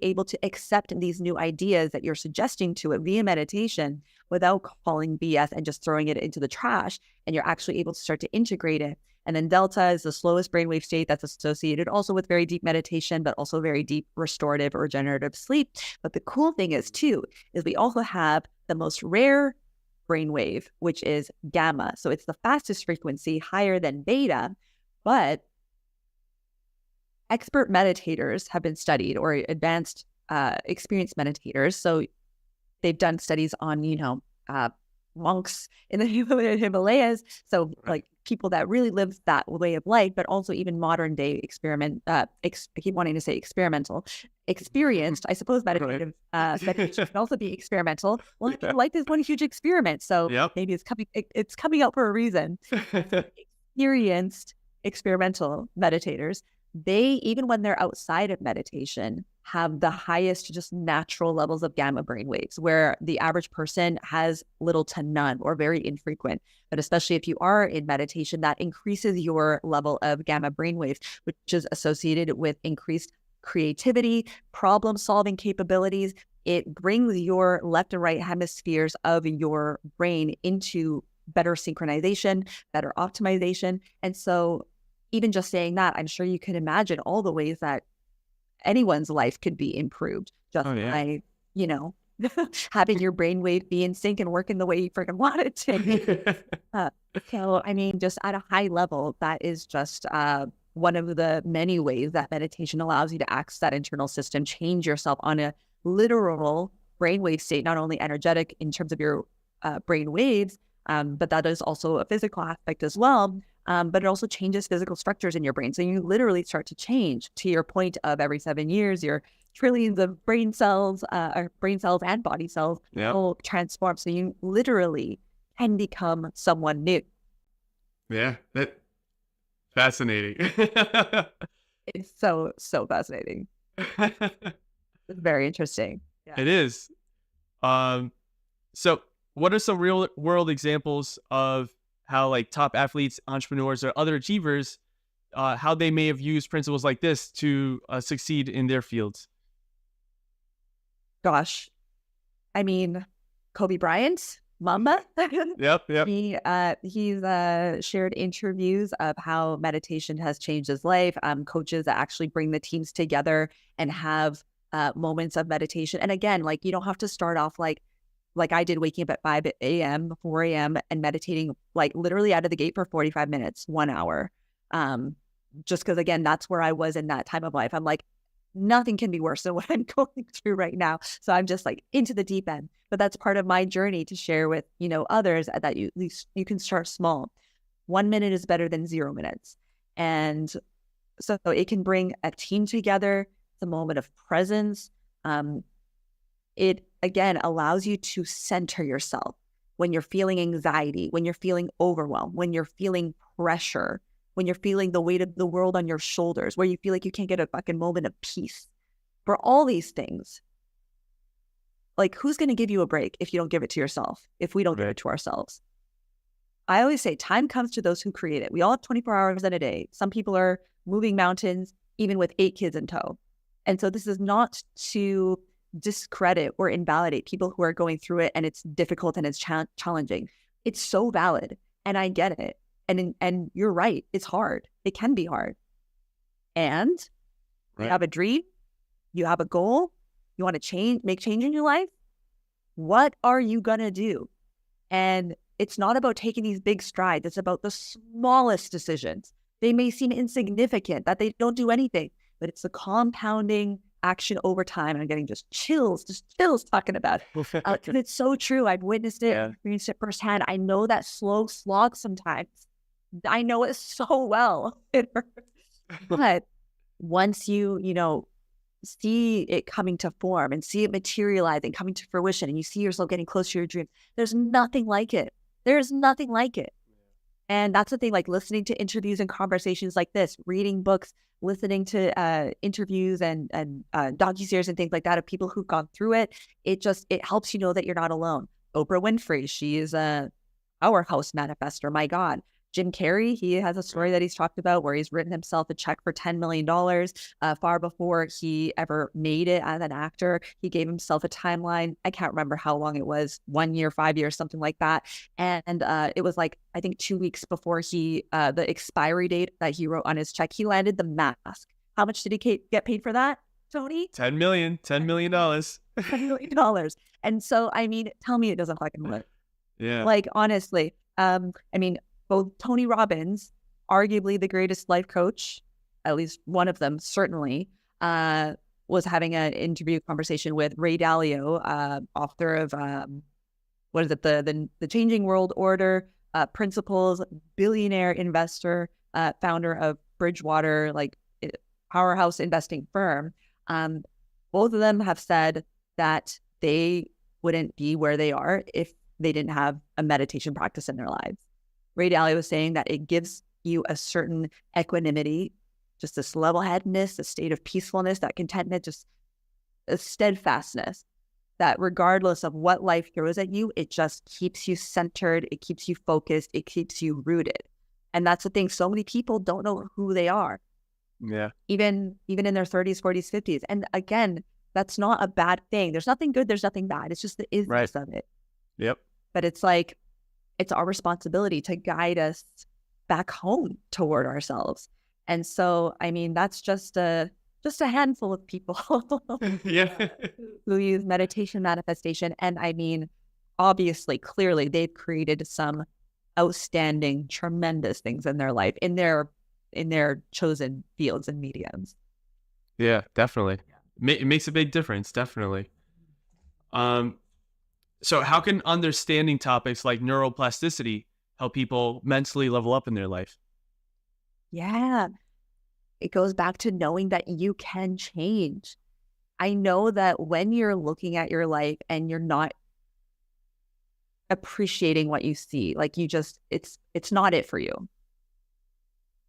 able to accept these new ideas that you're suggesting to it via meditation without calling BS and just throwing it into the trash. And you're actually able to start to integrate it. And then delta is the slowest brainwave state that's associated also with very deep meditation, but also very deep restorative or regenerative sleep. But the cool thing is we also have the most rare brainwave, which is gamma. So it's the fastest frequency, higher than beta, but expert meditators have been studied, or advanced experienced meditators. So they've done studies on, monks in the Himalayas. So like people that really live that way of life, but also even modern day I keep wanting to say experimental, experienced, I suppose meditative meditation can also be experimental. Well, life is one huge experiment. So maybe it's coming out for a reason. Experienced experimental meditators, they, even when they're outside of meditation, have the highest just natural levels of gamma brain waves, where the average person has little to none or very infrequent. But especially if you are in meditation, that increases your level of gamma brain waves, which is associated with increased creativity, problem-solving capabilities. It brings your left and right hemispheres of your brain into better synchronization, better optimization. And so even just saying that, I'm sure you can imagine all the ways that anyone's life could be improved just by, having your brainwave be in sync and working the way you freaking want it to. So, I mean, just at a high level, that is just one of the many ways that meditation allows you to access that internal system, change yourself on a literal brainwave state, not only energetic in terms of your brain waves, but that is also a physical aspect as well. But it also changes physical structures in your brain. So you literally start to change, to your point of every 7 years, your trillions of brain cells and body cells will transform. So you literally can become someone new. Yeah, that's fascinating. It's so fascinating. It's very interesting. Yeah. It is. So what are some real world examples of how like top athletes, entrepreneurs, or other achievers, how they may have used principles like this to succeed in their fields? Gosh, I mean, Kobe Bryant, Mamba. Yep. He's shared interviews of how meditation has changed his life. Coaches that actually bring the teams together and have moments of meditation. And again, like, you don't have to start off like I did, waking up at 5 a.m., 4 a.m. and meditating like literally out of the gate for 45 minutes, 1 hour. Just because, again, that's where I was in that time of life. I'm like, nothing can be worse than what I'm going through right now. So I'm just like into the deep end. But that's part of my journey to share with, others, that you can start small. 1 minute is better than 0 minutes. And so it can bring a team together. It's a moment of presence. It, again, allows you to center yourself when you're feeling anxiety, when you're feeling overwhelmed, when you're feeling pressure, when you're feeling the weight of the world on your shoulders, where you feel like you can't get a fucking moment of peace. For all these things, like, who's going to give you a break if you don't give it to yourself, if we don't give it to ourselves? I always say time comes to those who create it. We all have 24 hours in a day. Some people are moving mountains, even with 8 kids in tow. And so this is not to discredit or invalidate people who are going through it and it's difficult and it's challenging. It's so valid. And I get it. And you're right. It's hard. It can be hard. And you have a dream, you have a goal, you want to make change in your life. What are you going to do? And it's not about taking these big strides. It's about the smallest decisions. They may seem insignificant, that they don't do anything, but it's the compounding action over time. And I'm getting just chills talking about it. It's so true. I've witnessed it, experienced it firsthand. I know that slow slog sometimes. I know it so well. It hurts. But once you see it coming to form and see it materializing, coming to fruition, and you see yourself getting closer to your dream, there's nothing like it. There's nothing like it. And that's the thing, like listening to interviews and conversations like this, reading books, listening to interviews and docuseries and things like that of people who've gone through it. It helps you know that you're not alone. Oprah Winfrey, she is a powerhouse manifester. My God. Jim Carrey, he has a story that he's talked about where he's written himself a check for $10 million far before he ever made it as an actor. He gave himself a timeline. I can't remember how long it was, 1 year, 5 years, something like that. And it was like, I think 2 weeks before the expiry date that he wrote on his check, he landed the mask. How much did he get paid for that, Tony? $10 million. $10 million. $10 million. And so, I mean, tell me it doesn't fucking work. Yeah. Like, honestly, I mean, both Tony Robbins, arguably the greatest life coach, at least one of them certainly, was having an interview conversation with Ray Dalio, author of what is it, the Changing World Order, Principles, billionaire investor, founder of Bridgewater, like powerhouse investing firm. Both of them have said that they wouldn't be where they are if they didn't have a meditation practice in their lives. Ray Dalio was saying that it gives you a certain equanimity, just this level-headedness, a state of peacefulness, that contentment, just a steadfastness that regardless of what life throws at you, it just keeps you centered, it keeps you focused, it keeps you rooted. And that's the thing. So many people don't know who they are. Yeah. Even in their 30s, 40s, 50s. And again, that's not a bad thing. There's nothing good, there's nothing bad. It's just the isness of it. Yep. But it's like, it's our responsibility to guide us back home toward ourselves. And so, I mean, that's just a handful of people who use meditation manifestation. And I mean, obviously, clearly, they've created some outstanding, tremendous things in their life, in their chosen fields and mediums. Yeah, definitely. It makes a big difference, definitely. So how can understanding topics like neuroplasticity help people mentally level up in their life? Yeah, it goes back to knowing that you can change. I know that when you're looking at your life and you're not appreciating what you see, like it's not it for you.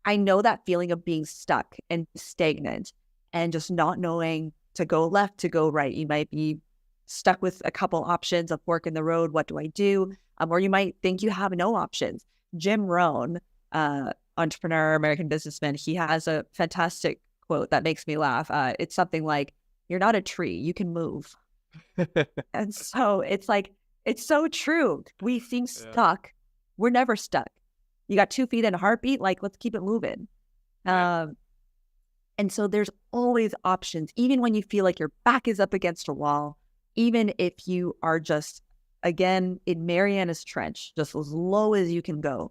I know that feeling of being stuck and stagnant and just not knowing to go left, to go right. You might be stuck with a couple options, a fork in the road. What do I do? Or you might think you have no options. Jim Rohn, entrepreneur, American businessman, he has a fantastic quote that makes me laugh. It's something like, "You're not a tree, you can move." And so it's like, it's so true. We seem stuck. We're never stuck. You got 2 feet and a heartbeat, like, let's keep it moving. And so there's always options, even when you feel like your back is up against a wall. Even if you are just, again, in Mariana's Trench, just as low as you can go,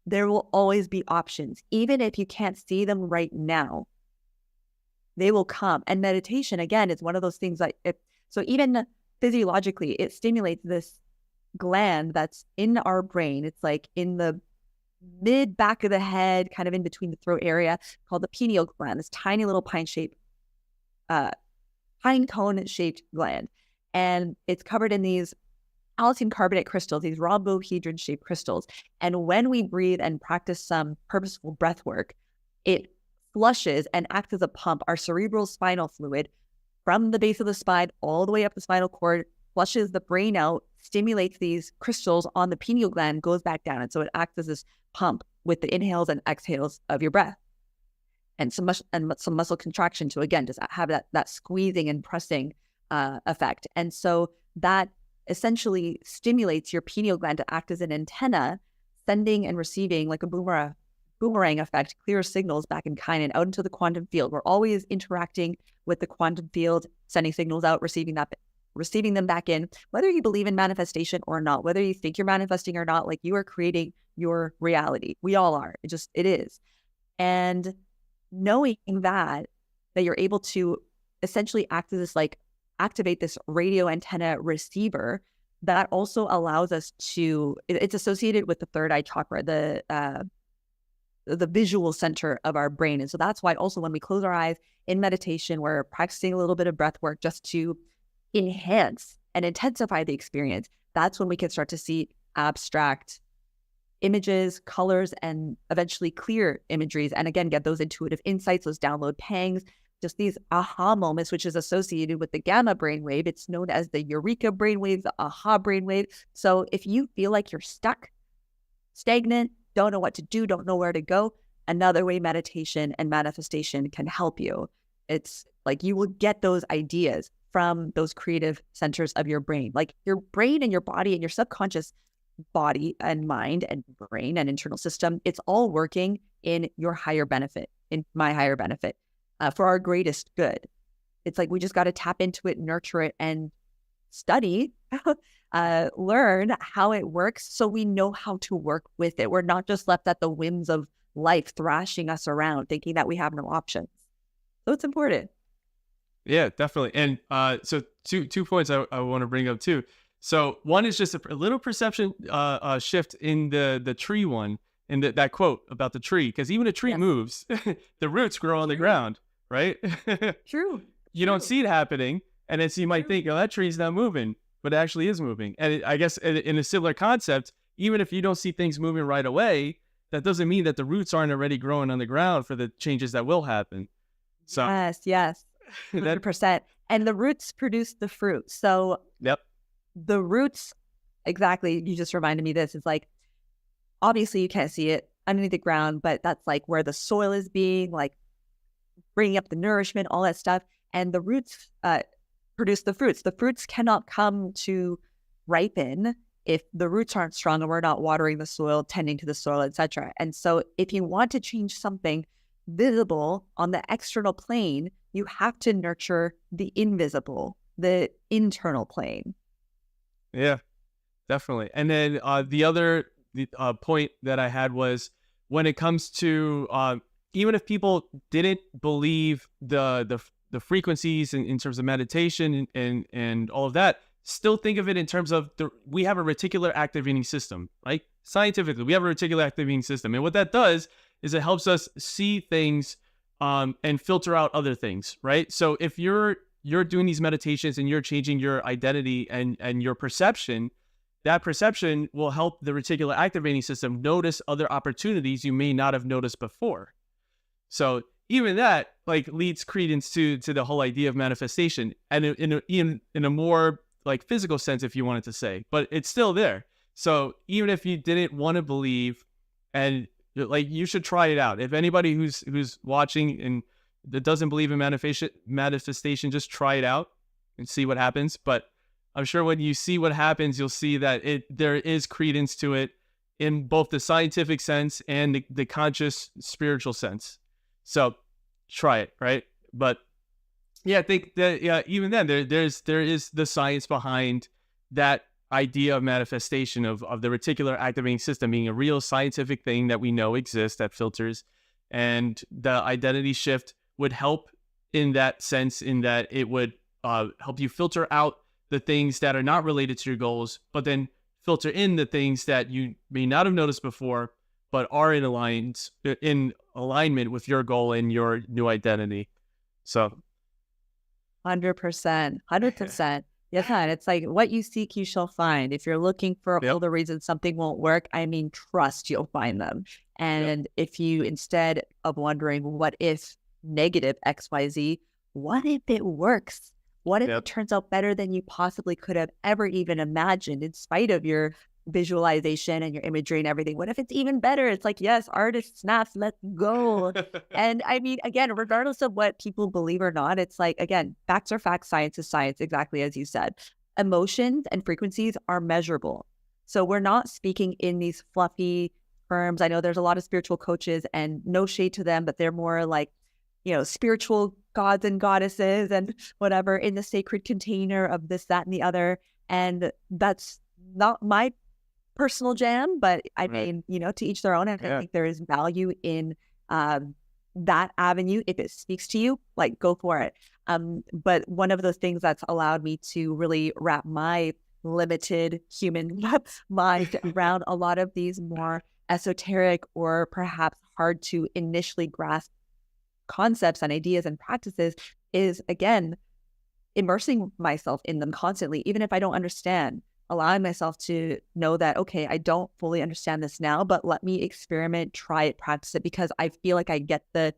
there will always be options. Even if you can't see them right now, they will come. And meditation, again, is one of those things that, so even physiologically, it stimulates this gland that's in our brain. It's like in the mid back of the head, kind of in between the throat area, called the pineal gland, this tiny little pine cone shaped gland. And it's covered in these calcium carbonate crystals, these rhombohedron shaped crystals. And when we breathe and practice some purposeful breath work, it flushes and acts as a pump our cerebral spinal fluid from the base of the spine all the way up the spinal cord flushes the brain out, stimulates these crystals on the pineal gland, goes back down. And so it acts as this pump with the inhales and exhales of your breath. And some muscle contraction to, again, just have that squeezing and pressing effect. And so that essentially stimulates your pineal gland to act as an antenna, sending and receiving, like a boomerang effect, clear signals back in kind and out into the quantum field. We're always interacting with the quantum field, sending signals out, receiving them back in. Whether you believe in manifestation or not, whether you think you're manifesting or not, like, you are creating your reality. We all are. It is. And knowing that you're able to essentially act as this, like, activate this radio antenna receiver, that also allows us to, it's associated with the third eye chakra, the visual center of our brain. And so that's why also when we close our eyes in meditation, we're practicing a little bit of breath work just to enhance and intensify the experience. That's when we can start to see abstract images, colors, and eventually clear imageries. And again, get those intuitive insights, those download pangs, just these aha moments, which is associated with the gamma brainwave. It's known as the eureka brainwave, the aha brainwave. So if you feel like you're stuck, stagnant, don't know what to do, don't know where to go, another way meditation and manifestation can help you. It's like you will get those ideas from those creative centers of your brain. Like, your brain and your body and your subconscious body and mind and brain and internal system, it's all working in your higher benefit, in my higher benefit, for our greatest good. It's like we just got to tap into it, nurture it, and study, learn how it works so we know how to work with it. We're not just left at the whims of life thrashing us around, thinking that we have no options. So it's important. Yeah, definitely. And so two points I want to bring up too. So one is just a little perception shift in the tree one, and that quote about the tree, because even a tree moves, the roots grow on the ground, right? True. You don't see it happening, and then so you might think, oh, that tree's not moving, but it actually is moving. And I guess in a similar concept, even if you don't see things moving right away, that doesn't mean that the roots aren't already growing on the ground for the changes that will happen. So yes, 100%. And the roots produce the fruit. So the roots, exactly, you just reminded me this, it's like, obviously you can't see it underneath the ground, but that's like where the soil is being, like, bringing up the nourishment, all that stuff. And the roots produce the fruits. The fruits cannot come to ripen if the roots aren't strong and we're not watering the soil, tending to the soil, etc. And so if you want to change something visible on the external plane, you have to nurture the invisible, the internal plane. Yeah, definitely. And then the other point that I had was, when it comes to even if people didn't believe the frequencies in terms of meditation and all of that, still think of it in terms of we have a reticular activating system, right? Scientifically, we have a reticular activating system. And what that does is it helps us see things and filter out other things, right? So if you're doing these meditations and you're changing your identity and your perception, that perception will help the reticular activating system notice other opportunities you may not have noticed before. So even that, like, leads credence to the whole idea of manifestation, and in a more, like, physical sense, if you wanted to say, but it's still there. So even if you didn't want to believe, and like, you should try it out. If anybody who's watching and that doesn't believe in manifestation, just try it out and see what happens. But I'm sure when you see what happens, you'll see that there is credence to it in both the scientific sense and the conscious spiritual sense. So try it, right? But yeah, I think that even then there is the science behind that idea of manifestation, of the reticular activating system being a real scientific thing that we know exists, that filters, and the identity shift would help in that sense, in that it would help you filter out the things that are not related to your goals, but then filter in the things that you may not have noticed before, but are in alignment with your goal and your new identity. So 100%. Yes, and it's like, what you seek, you shall find. If you're looking for all the reasons something won't work, I mean, trust you'll find them. And if you, instead of wondering, what if negative XYZ, what if it works? What if it turns out better than you possibly could have ever even imagined, in spite of your visualization and your imagery and everything? What if it's even better? It's like, yes, artist snaps, let's go. And I mean, again, regardless of what people believe or not, it's like, again, facts are facts, science is science, exactly as you said. Emotions and frequencies are measurable. So we're not speaking in these fluffy terms. I know there's a lot of spiritual coaches, and no shade to them, but they're more like, you know, spiritual gods and goddesses and whatever in the sacred container of this, that, and the other. And that's not my personal jam, but I mean, you know, to each their own. And I think there is value in that avenue. If it speaks to you, like, go for it. But one of those things that's allowed me to really wrap my limited human mind around a lot of these more esoteric or perhaps hard to initially grasp concepts and ideas and practices is, again, immersing myself in them constantly, even if I don't understand, allowing myself to know that, okay, I don't fully understand this now, but let me experiment, try it, practice it, because I feel like I get the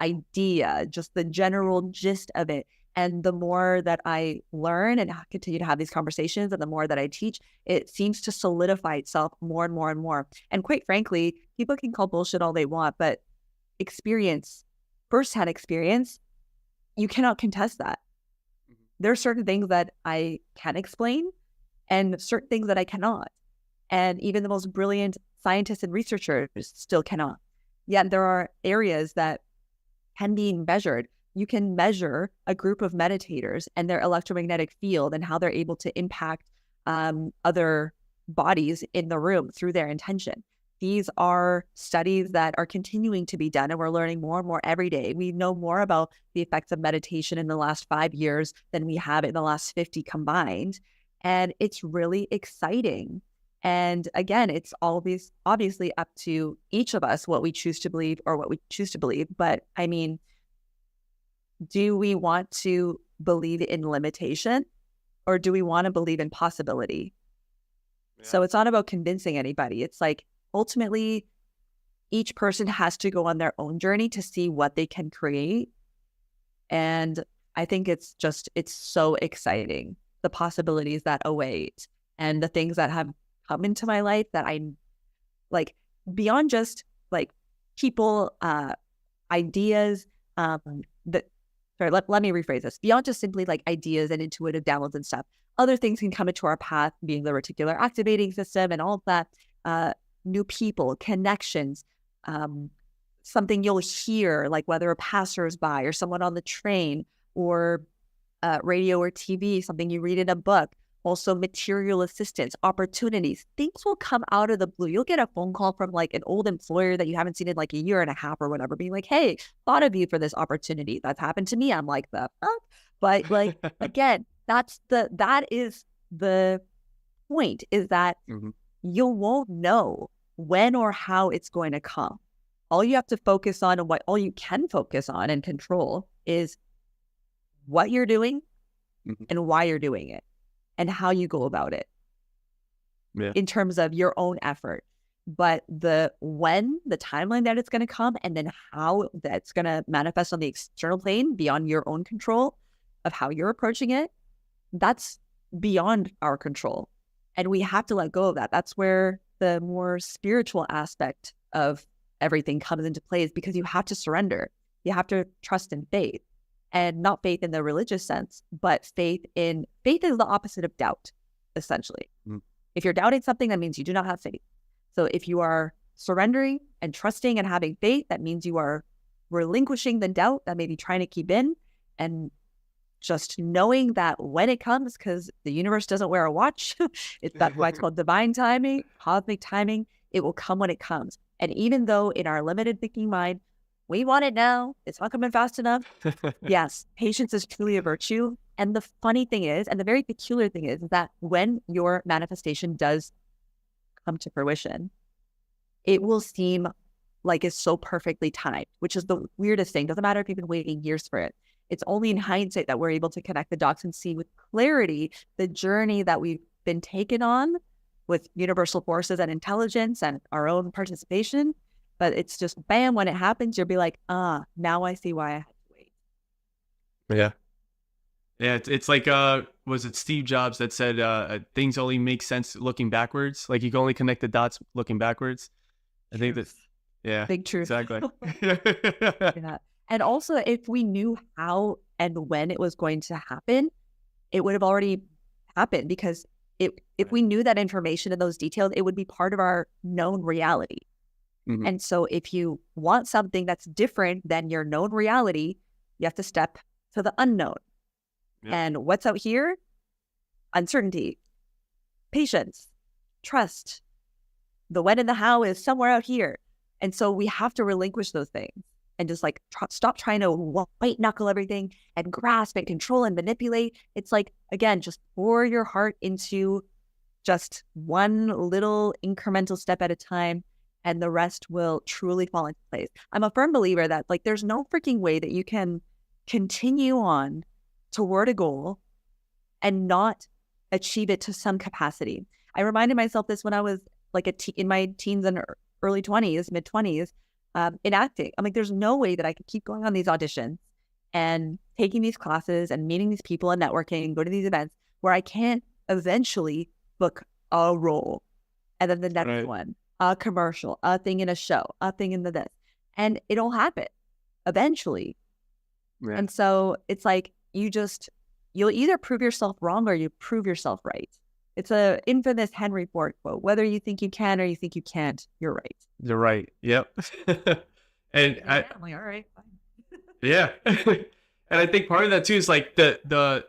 idea, just the general gist of it. And the more that I learn and continue to have these conversations, and the more that I teach, it seems to solidify itself more and more and more. And quite frankly, people can call bullshit all they want, but experience, firsthand experience, you cannot contest that. There are certain things that I can explain and certain things that I cannot. And even the most brilliant scientists and researchers still cannot. Yet there are areas that can be measured. You can measure a group of meditators and their electromagnetic field and how they're able to impact other bodies in the room through their intention. These are studies that are continuing to be done, and we're learning more and more every day. We know more about the effects of meditation in the last 5 years than we have in the last 50 combined. And it's really exciting. And again, it's always obviously up to each of us what we choose to believe or what we choose to believe. But I mean, do we want to believe in limitation, or do we want to believe in possibility? So it's not about convincing anybody. It's like, ultimately, each person has to go on their own journey to see what they can create. And I think it's so exciting, the possibilities that await and the things that have come into my life that I'm like, beyond just like people, ideas, let me rephrase this. Beyond just simply like ideas and intuitive downloads and stuff, other things can come into our path, being the reticular activating system and all of that, new people, connections, something you'll hear, like whether a passersby or someone on the train or radio or TV, something you read in a book. Also material assistance, opportunities, things will come out of the blue. You'll get a phone call from like an old employer that you haven't seen in like a year and a half or whatever, being like, hey, thought of you for this opportunity. That's happened to me. I'm like, the fuck? But like, again, that is the point, is that you won't know when or how it's going to come. All you have to focus on, and all you can focus on and control, is what you're doing and why you're doing it and how you go about it in terms of your own effort. But the timeline that it's going to come, and then how that's going to manifest on the external plane beyond your own control of how you're approaching it, that's beyond our control. And we have to let go of that. That's where the more spiritual aspect of everything comes into play, is because you have to surrender. You have to trust in faith, and not faith in the religious sense, but faith is the opposite of doubt, essentially. If you're doubting something, that means you do not have faith. So if you are surrendering and trusting and having faith, that means you are relinquishing the doubt that maybe trying to keep in, and just knowing that when it comes, because the universe doesn't wear a watch, that's why it's called divine timing, cosmic timing, it will come when it comes. And even though in our limited thinking mind, we want it now, it's not coming fast enough. Yes, patience is truly a virtue. And the funny thing is, and the very peculiar thing is, that when your manifestation does come to fruition, it will seem like it's so perfectly timed, which is the weirdest thing. Doesn't matter if you've been waiting years for it. It's only in hindsight that we're able to connect the dots and see with clarity the journey that we've been taken on with universal forces and intelligence and our own participation. But it's just bam, when it happens, you'll be like, now I see why I had to wait. Yeah. Yeah, it's like was it Steve Jobs that said things only make sense looking backwards? Like you can only connect the dots looking backwards. I think that, Truth. yeah, Big truth. exactly. Yeah. And also, if we knew how and when it was going to happen, it would have already happened, because if we knew that information and those details, it would be part of our known reality. Mhm. And so if you want something that's different than your known reality, you have to step to the unknown. Yep. And what's out here? Uncertainty, patience, trust. The when and the how is somewhere out here. And so we have to relinquish those things and just like stop trying to white knuckle everything and grasp and control and manipulate. It's like, again, just pour your heart into just one little incremental step at a time, and the rest will truly fall into place. I'm a firm believer that like there's no freaking way that you can continue on toward a goal and not achieve it to some capacity. I reminded myself this when I was like in my teens and early 20s, mid 20s, in acting. I'm like, there's no way that I could keep going on these auditions and taking these classes and meeting these people and networking and go to these events where I can't eventually book a role, and then the next one, a commercial, a thing in a show, a thing in the this, and it'll happen eventually. Yeah. And so it's like you'll either prove yourself wrong or you prove yourself right. It's a infamous Henry Ford quote: whether you think you can or you think you can't, you're right. You're right. Yep. And I'm like, all right, fine. Yeah. And I think part of that too is like the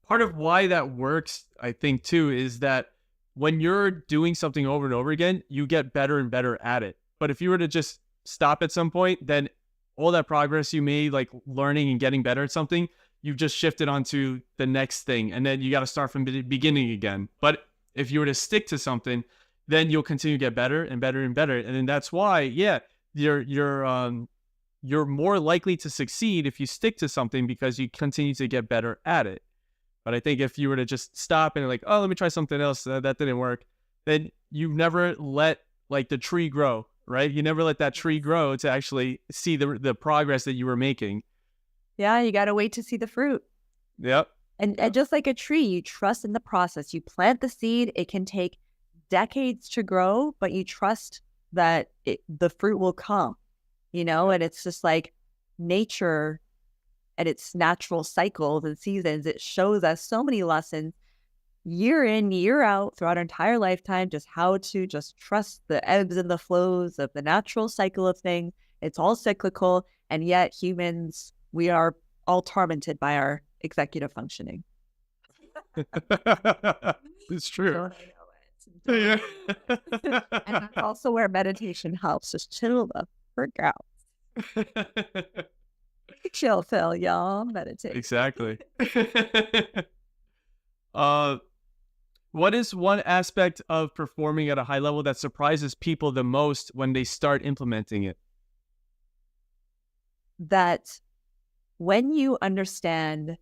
part of why that works, I think too, is that when you're doing something over and over again, you get better and better at it. But if you were to just stop at some point, then all that progress you made, like learning and getting better at something, you've just shifted onto the next thing. And then you got to start from the beginning again. But if you were to stick to something, then you'll continue to get better and better and better. And then that's why, yeah, you're more likely to succeed if you stick to something, because you continue to get better at it. But I think if you were to just stop and like, oh, let me try something else, that didn't work, then you've never let like the tree grow, right? You never let that tree grow to actually see the progress that you were making. Yeah, you got to wait to see the fruit. Yep. And just like a tree, you trust in the process. You plant the seed. It can take decades to grow, but you trust that the fruit will come, you know? And it's just like nature and its natural cycles and seasons. It shows us so many lessons year in, year out throughout our entire lifetime, just how to just trust the ebbs and the flows of the natural cycle of things. It's all cyclical. And yet humans, we are all tormented by our executive functioning. It's true. Don't I know it? Yeah. And that's also where meditation helps, just chill the frick out. Chill, Phil, y'all. Meditate. Exactly. What is one aspect of performing at a high level that surprises people the most when they start implementing it? That when you understand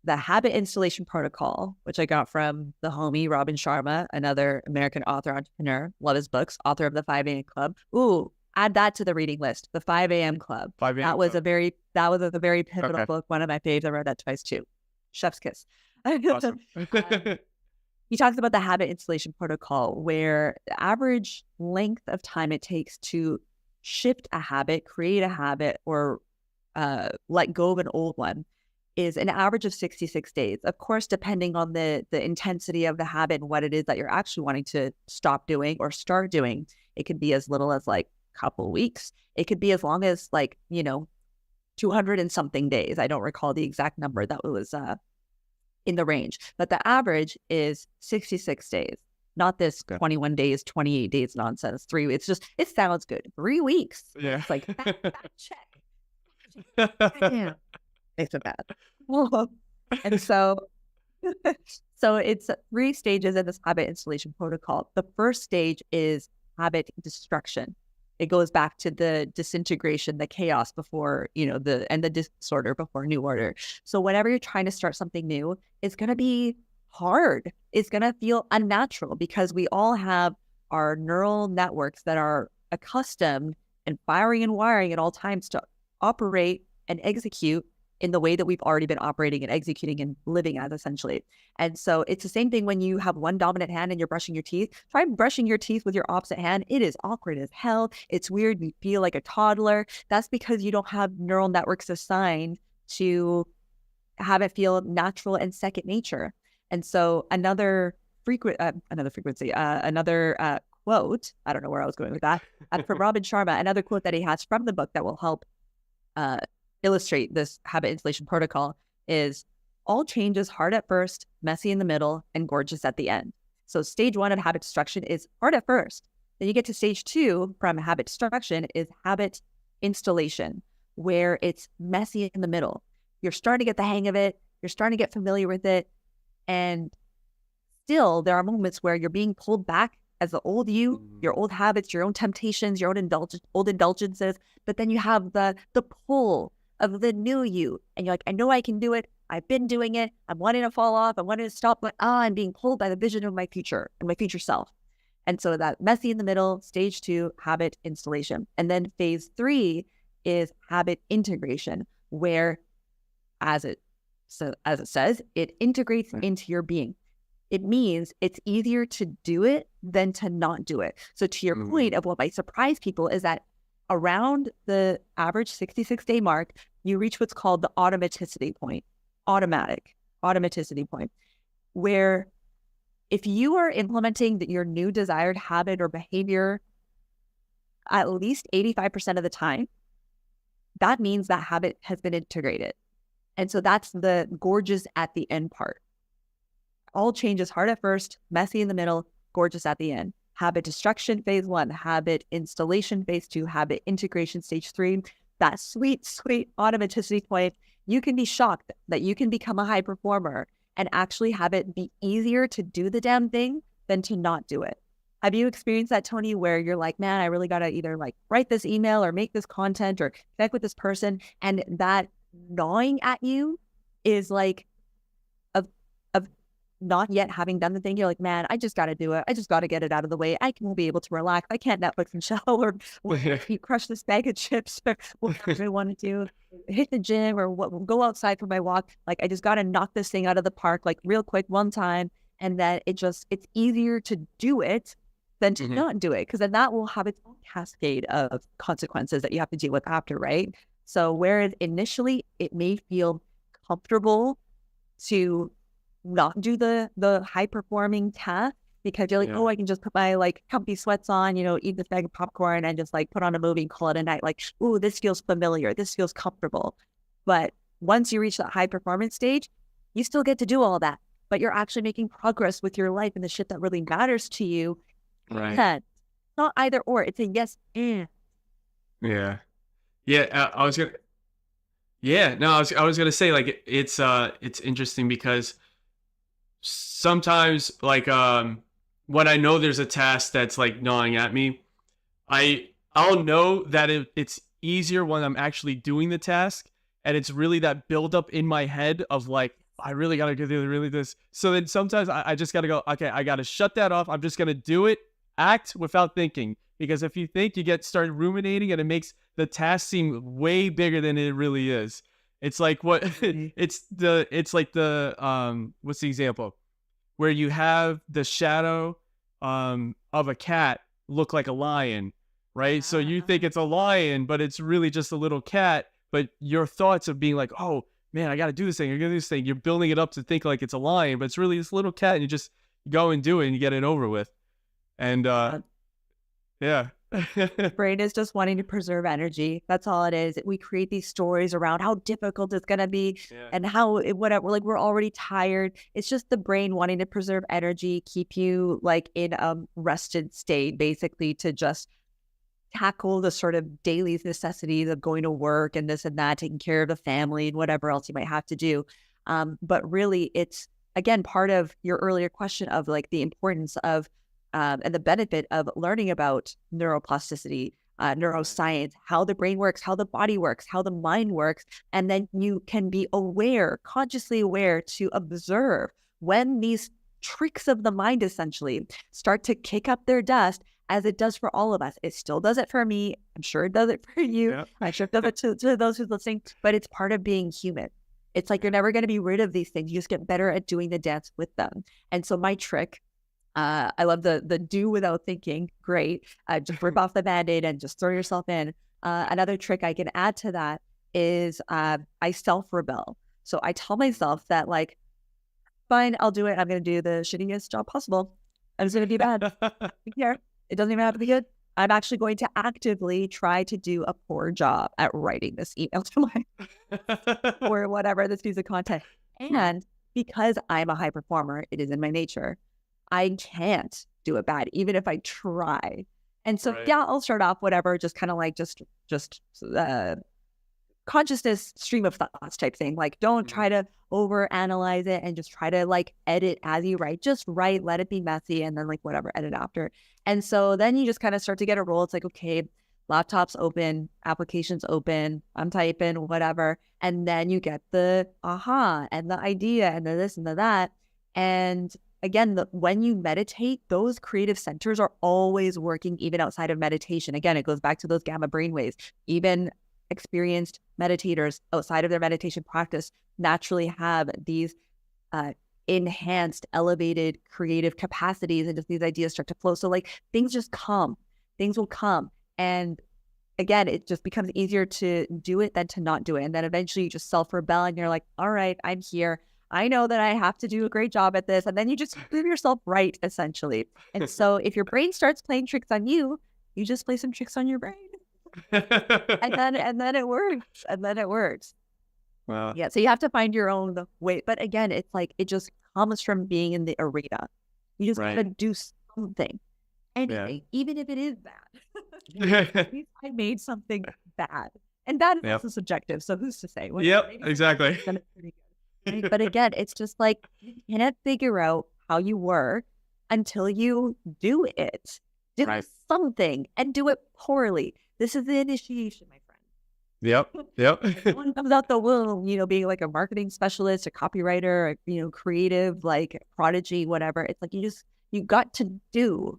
the habit installation protocol, which I got from the homie Robin Sharma, another American author, entrepreneur, love his books, author of the 5 a.m. Club. Ooh, add that to the reading list, the 5 a.m. Club. 5 a.m. That was a very pivotal book. One of my faves. I read that twice too. Chef's kiss. Awesome. He talks about the habit installation protocol, where the average length of time it takes to shift a habit, create a habit, or let go of an old one is an average of 66 days. Of course, depending on the intensity of the habit and what it is that you're actually wanting to stop doing or start doing, it could be as little as like a couple weeks. It could be as long as like, 200 and something days. I don't recall the exact number that was in the range, but the average is 66 days. Not this 21 days, 28 days nonsense. 3 weeks. It sounds good. 3 weeks. Yeah. It's like, that check. Yeah. It's a bad. And so it's 3 stages in this habit installation protocol. The first stage is habit destruction. It goes back to the disintegration, the chaos before, the disorder before new order. So whenever you're trying to start something new, it's going to be hard. It's going to feel unnatural, because we all have our neural networks that are accustomed and firing and wiring at all times to operate and execute in the way that we've already been operating and executing and living as, essentially. And so it's the same thing when you have one dominant hand and you're brushing your teeth. Try brushing your teeth with your opposite hand. It is awkward as hell. It's weird. You feel like a toddler. That's because you don't have neural networks assigned to have it feel natural and second nature. And so another quote, I don't know where I was going with that, from Robin Sharma, another quote that he has from the book that will help illustrate this habit installation protocol is, all change is hard at first, messy in the middle, and gorgeous at the end. So stage 1 of habit destruction is hard at first. Then you get to stage 2 from habit destruction is habit installation, where it's messy in the middle. You're starting to get the hang of it. You're starting to get familiar with it. And still, there are moments where you're being pulled back as the old you, your old habits, your own temptations, your own old indulgences. But then you have the pull of the new you. And you're like, I know I can do it. I've been doing it. I'm wanting to fall off. I'm wanting to stop. But I'm being pulled by the vision of my future and my future self. And so that messy in the middle, stage 2, habit installation. And then phase 3 is habit integration, where as it says, it integrates into your being. It means it's easier to do it than to not do it. So to your point of what might surprise people is that around the average 66-day mark, you reach what's called the automaticity point, automaticity point, where if you are implementing your new desired habit or behavior at least 85% of the time, that means that habit has been integrated. And so that's the gorgeous at the end part. All change is hard at first, messy in the middle, gorgeous at the end. Habit destruction, phase 1, habit installation, phase 2, habit integration, stage 3. That sweet, sweet automaticity point, you can be shocked that you can become a high performer and actually have it be easier to do the damn thing than to not do it. Have you experienced that, Tony, where you're like, man, I really got to either like write this email or make this content or connect with this person, and that gnawing at you is like of not yet having done the thing? You're like, man, I just got to do it. I just got to get it out of the way. I can be able to relax. I can't Netflix and chill or you crush this bag of chips or whatever I want to do, hit the gym or go outside for my walk. Like, I just got to knock this thing out of the park, like real quick one time. And then it's easier to do it than to not do it. Cause then that will have its own cascade of consequences that you have to deal with after, right? So whereas initially it may feel comfortable to not do the high performing task because you're like, oh, I can just put my like comfy sweats on, eat this bag of popcorn and just like put on a movie and call it a night. Like, ooh, this feels familiar. This feels comfortable. But once you reach that high performance stage, you still get to do all that, but you're actually making progress with your life and the shit that really matters to you. Right. It's not either or. It's a yes and. Yeah. Yeah. I was gonna say, like, it's interesting because sometimes, like, when I know there's a task that's like gnawing at me, I'll know that it's easier when I'm actually doing the task, and it's really that buildup in my head of like, I really gotta do this. So then sometimes I just gotta go, okay, I gotta shut that off. I'm just gonna do it, act without thinking. Because if you think, you start ruminating, and it makes the task seem way bigger than it really is. It's like what's the example where you have the shadow of a cat look like a lion, right? So you think it's a lion, but it's really just a little cat. But your thoughts of being like, oh man, I got to do this thing. You're going to do this thing. You're building it up to think like it's a lion, but it's really this little cat, and you just go and do it and you get it over with. And yeah. Brain is just wanting to preserve energy. That's all it is. We create these stories around how difficult it's going to be and how whatever, like we're already tired. It's just the brain wanting to preserve energy, keep you like in a rested state, basically, to just tackle the sort of daily necessities of going to work and this and that, taking care of the family and whatever else you might have to do. But really, it's, again, part of your earlier question of like the importance of and the benefit of learning about neuroplasticity, neuroscience, how the brain works, how the body works, how the mind works. And then you can be aware, consciously aware, to observe when these tricks of the mind essentially start to kick up their dust as it does for all of us. It still does it for me. I'm sure it does it for you. Yeah. I'm sure it does it to those who's listening, but it's part of being human. It's like you're never going to be rid of these things. You just get better at doing the dance with them. And so my trick, I love the do without thinking. Great. Just rip off the Band-Aid and just throw yourself in. Another trick I can add to that is I self-rebel. So I tell myself that like, fine, I'll do it. I'm going to do the shittiest job possible. I'm just going to be bad. Here, it doesn't even have to be good. I'm actually going to actively try to do a poor job at writing this email to my or whatever, this piece of content. And because I'm a high performer, it is in my nature. I can't do it bad, even if I try. And so, yeah, I'll start off whatever, just kind of like just consciousness stream of thoughts type thing. Like, don't try to over analyze it and just try to like edit as you write. Just write, let it be messy, and then like whatever, edit after. And so then you just kind of start to get a roll. It's like, okay, laptop's open, applications open, I'm typing, whatever. And then you get the aha and the idea and the this and the that. And again, when you meditate, those creative centers are always working even outside of meditation. Again, it goes back to those gamma brainwaves. Even experienced meditators outside of their meditation practice naturally have these enhanced, elevated creative capacities, and just these ideas start to flow. So like things just come, things will come. And again, it just becomes easier to do it than to not do it. And then eventually you just self-rebel and you're like, all right, I'm here. I know that I have to do a great job at this. And then you just prove yourself right, essentially. And so if your brain starts playing tricks on you, you just play some tricks on your brain. and then it works. And then it works. Wow. Yeah. So you have to find your own way. But again, it's like it just comes from being in the arena. You just gotta do something. Anything, even if it is bad. At least I made something bad. And that is also subjective. So who's to say? Exactly. Right? But again, it's just like you can't figure out how you work until you do it. Do something and do it poorly. This is the initiation, my friend. Yep. One comes out the womb, being like a marketing specialist, a copywriter, creative, like prodigy, whatever. It's like you got to do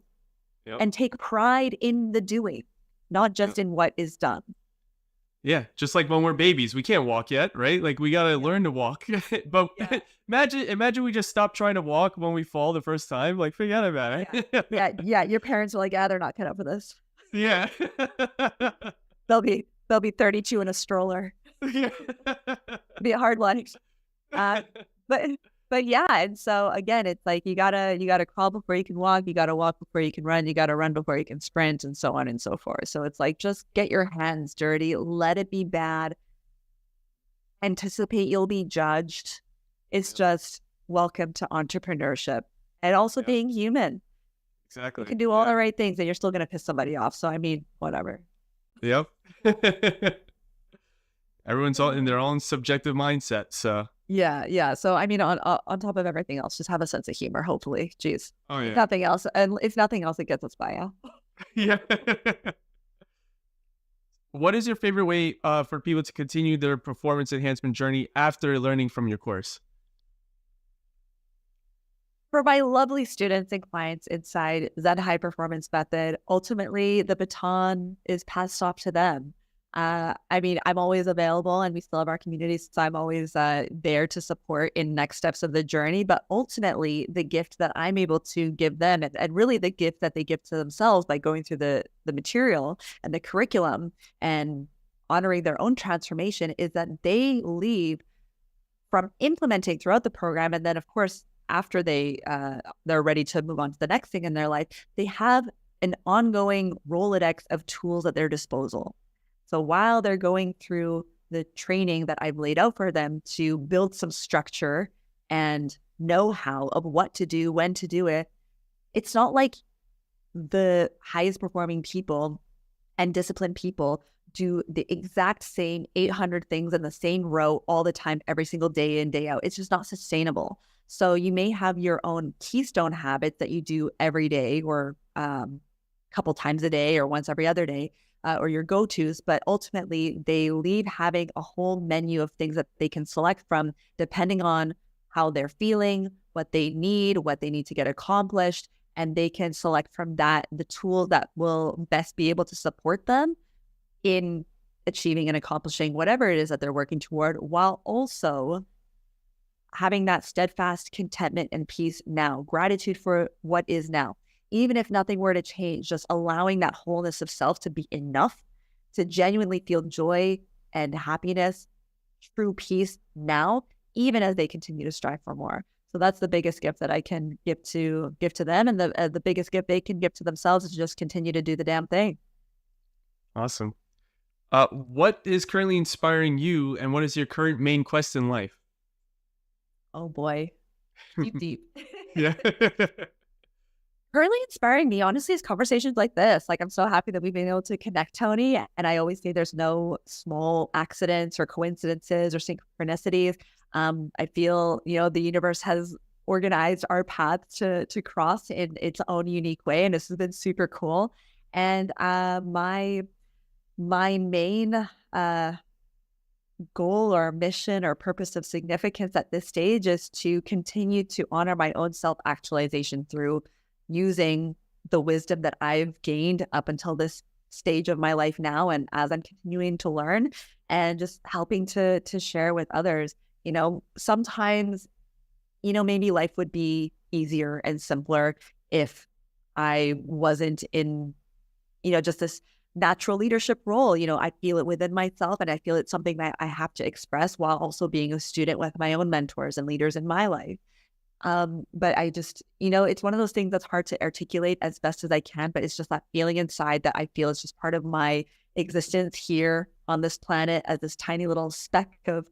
and take pride in the doing, not just in what is done. Yeah, just like when we're babies, we can't walk yet, right? Like we gotta learn to walk. But imagine we just stop trying to walk when we fall the first time. Like forget about it. Yeah. Your parents are like, they're not cut up for this. Yeah. They'll be 32 in a stroller. Yeah. Be a hard life. But yeah, and so again, it's like you gotta crawl before you can walk, you gotta walk before you can run, you gotta run before you can sprint, and so on and so forth. So it's like just get your hands dirty, let it be bad, anticipate you'll be judged. It's just welcome to entrepreneurship and also being human. Exactly. You can do all the right things and you're still gonna piss somebody off. So I mean, whatever. Yep. Everyone's all in their own subjective mindset, so. Yeah. So I mean, on top of everything else, just have a sense of humor. Hopefully, jeez. Oh yeah. If nothing else, and if nothing else, it gets us by. Yeah. What is your favorite way for people to continue their performance enhancement journey after learning from your course? For my lovely students and clients inside Zen High Performance Method, ultimately the baton is passed off to them. I mean, I'm always available and we still have our community, so I'm always there to support in next steps of the journey. But ultimately, the gift that I'm able to give them and really the gift that they give to themselves by going through the material and the curriculum and honoring their own transformation is that they leave from implementing throughout the program. And then, of course, after they're ready to move on to the next thing in their life, they have an ongoing Rolodex of tools at their disposal. So while they're going through the training that I've laid out for them to build some structure and know-how of what to do, when to do it, it's not like the highest performing people and disciplined people do the exact same 800 things in the same row all the time, every single day in, day out. It's just not sustainable. So you may have your own keystone habits that you do every day or a couple times a day or once every other day. Or your go-tos, but ultimately they leave having a whole menu of things that they can select from depending on how they're feeling, what they need to get accomplished. and they can select from that the tool that will best be able to support them in achieving and accomplishing whatever it is that they're working toward, while also having that steadfast contentment and peace now, gratitude for what is now. Even if nothing were to change, just allowing that wholeness of self to be enough to genuinely feel joy and happiness, true peace now, even as they continue to strive for more. So that's the biggest gift that I can give to them, and the biggest gift they can give to themselves is to just continue to do the damn thing. Awesome. What is currently inspiring you, and what is your current main quest in life? Oh boy, deep. Yeah. Currently inspiring me, honestly, is conversations like this. Like, I'm so happy that we've been able to connect, Tony. And I always say there's no small accidents or coincidences or synchronicities. I feel, the universe has organized our paths to cross in its own unique way. And this has been super cool. And my main goal or mission or purpose of significance at this stage is to continue to honor my own self-actualization through using the wisdom that I've gained up until this stage of my life now, and as I'm continuing to learn, and just helping to share with others. Sometimes, maybe life would be easier and simpler if I wasn't in, just this natural leadership role. I feel it within myself, and I feel it's something that I have to express while also being a student with my own mentors and leaders in my life. But I just, it's one of those things that's hard to articulate as best as I can, but it's just that feeling inside that I feel is just part of my existence here on this planet as this tiny little speck of,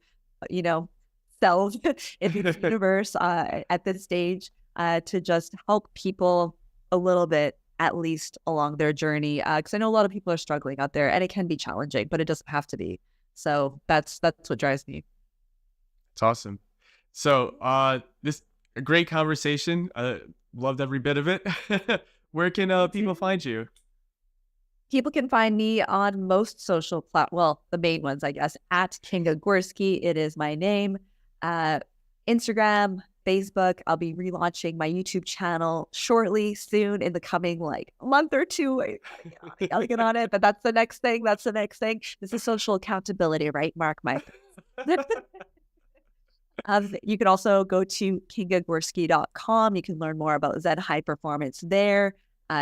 cells in the universe at this stage, to just help people a little bit, at least along their journey. Because I know a lot of people are struggling out there, and it can be challenging, but it doesn't have to be. So that's what drives me. It's awesome. So this a great conversation. Loved every bit of it. Where can people find you? People can find me on most social the main ones, I guess, at Kinga Gorski. It is my name. Instagram, Facebook. I'll be relaunching my YouTube channel shortly, soon, in the coming month or two. I'll get on it, but that's the next thing. This is social accountability, right? Mark my. You can also go to kingagorski.com. You can learn more about Zen High Performance there.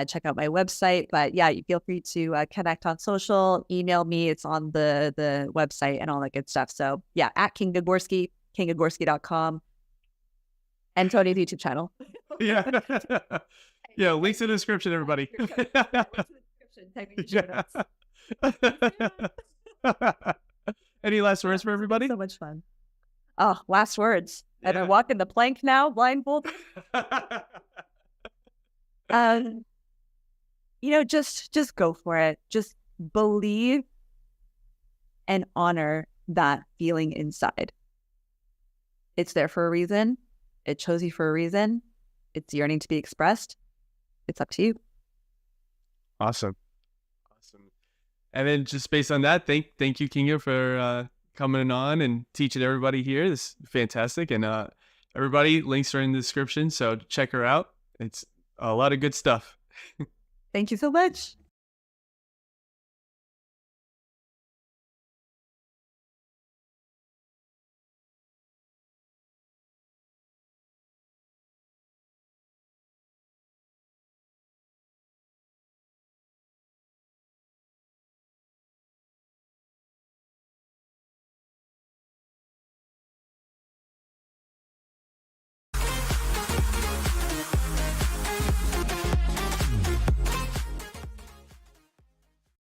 Check out my website. But yeah, you feel free to connect on social, email me. It's on the website and all that good stuff. So yeah, at Kinga Gorski, kingagorski.com, and Tony's YouTube channel. Yeah. Yeah, links in the description, everybody. Any last words for everybody? So much fun. Oh, last words. Yeah. And I'm walking the plank now, blindfolded. Just go for it. Just believe and honor that feeling inside. It's there for a reason. It chose you for a reason. It's yearning to be expressed. It's up to you. Awesome. And then just based on that, thank you, Kinga, for coming on and teaching everybody here. This is fantastic. And everybody, links are in the description, so check her out. It's a lot of good stuff. Thank you so much.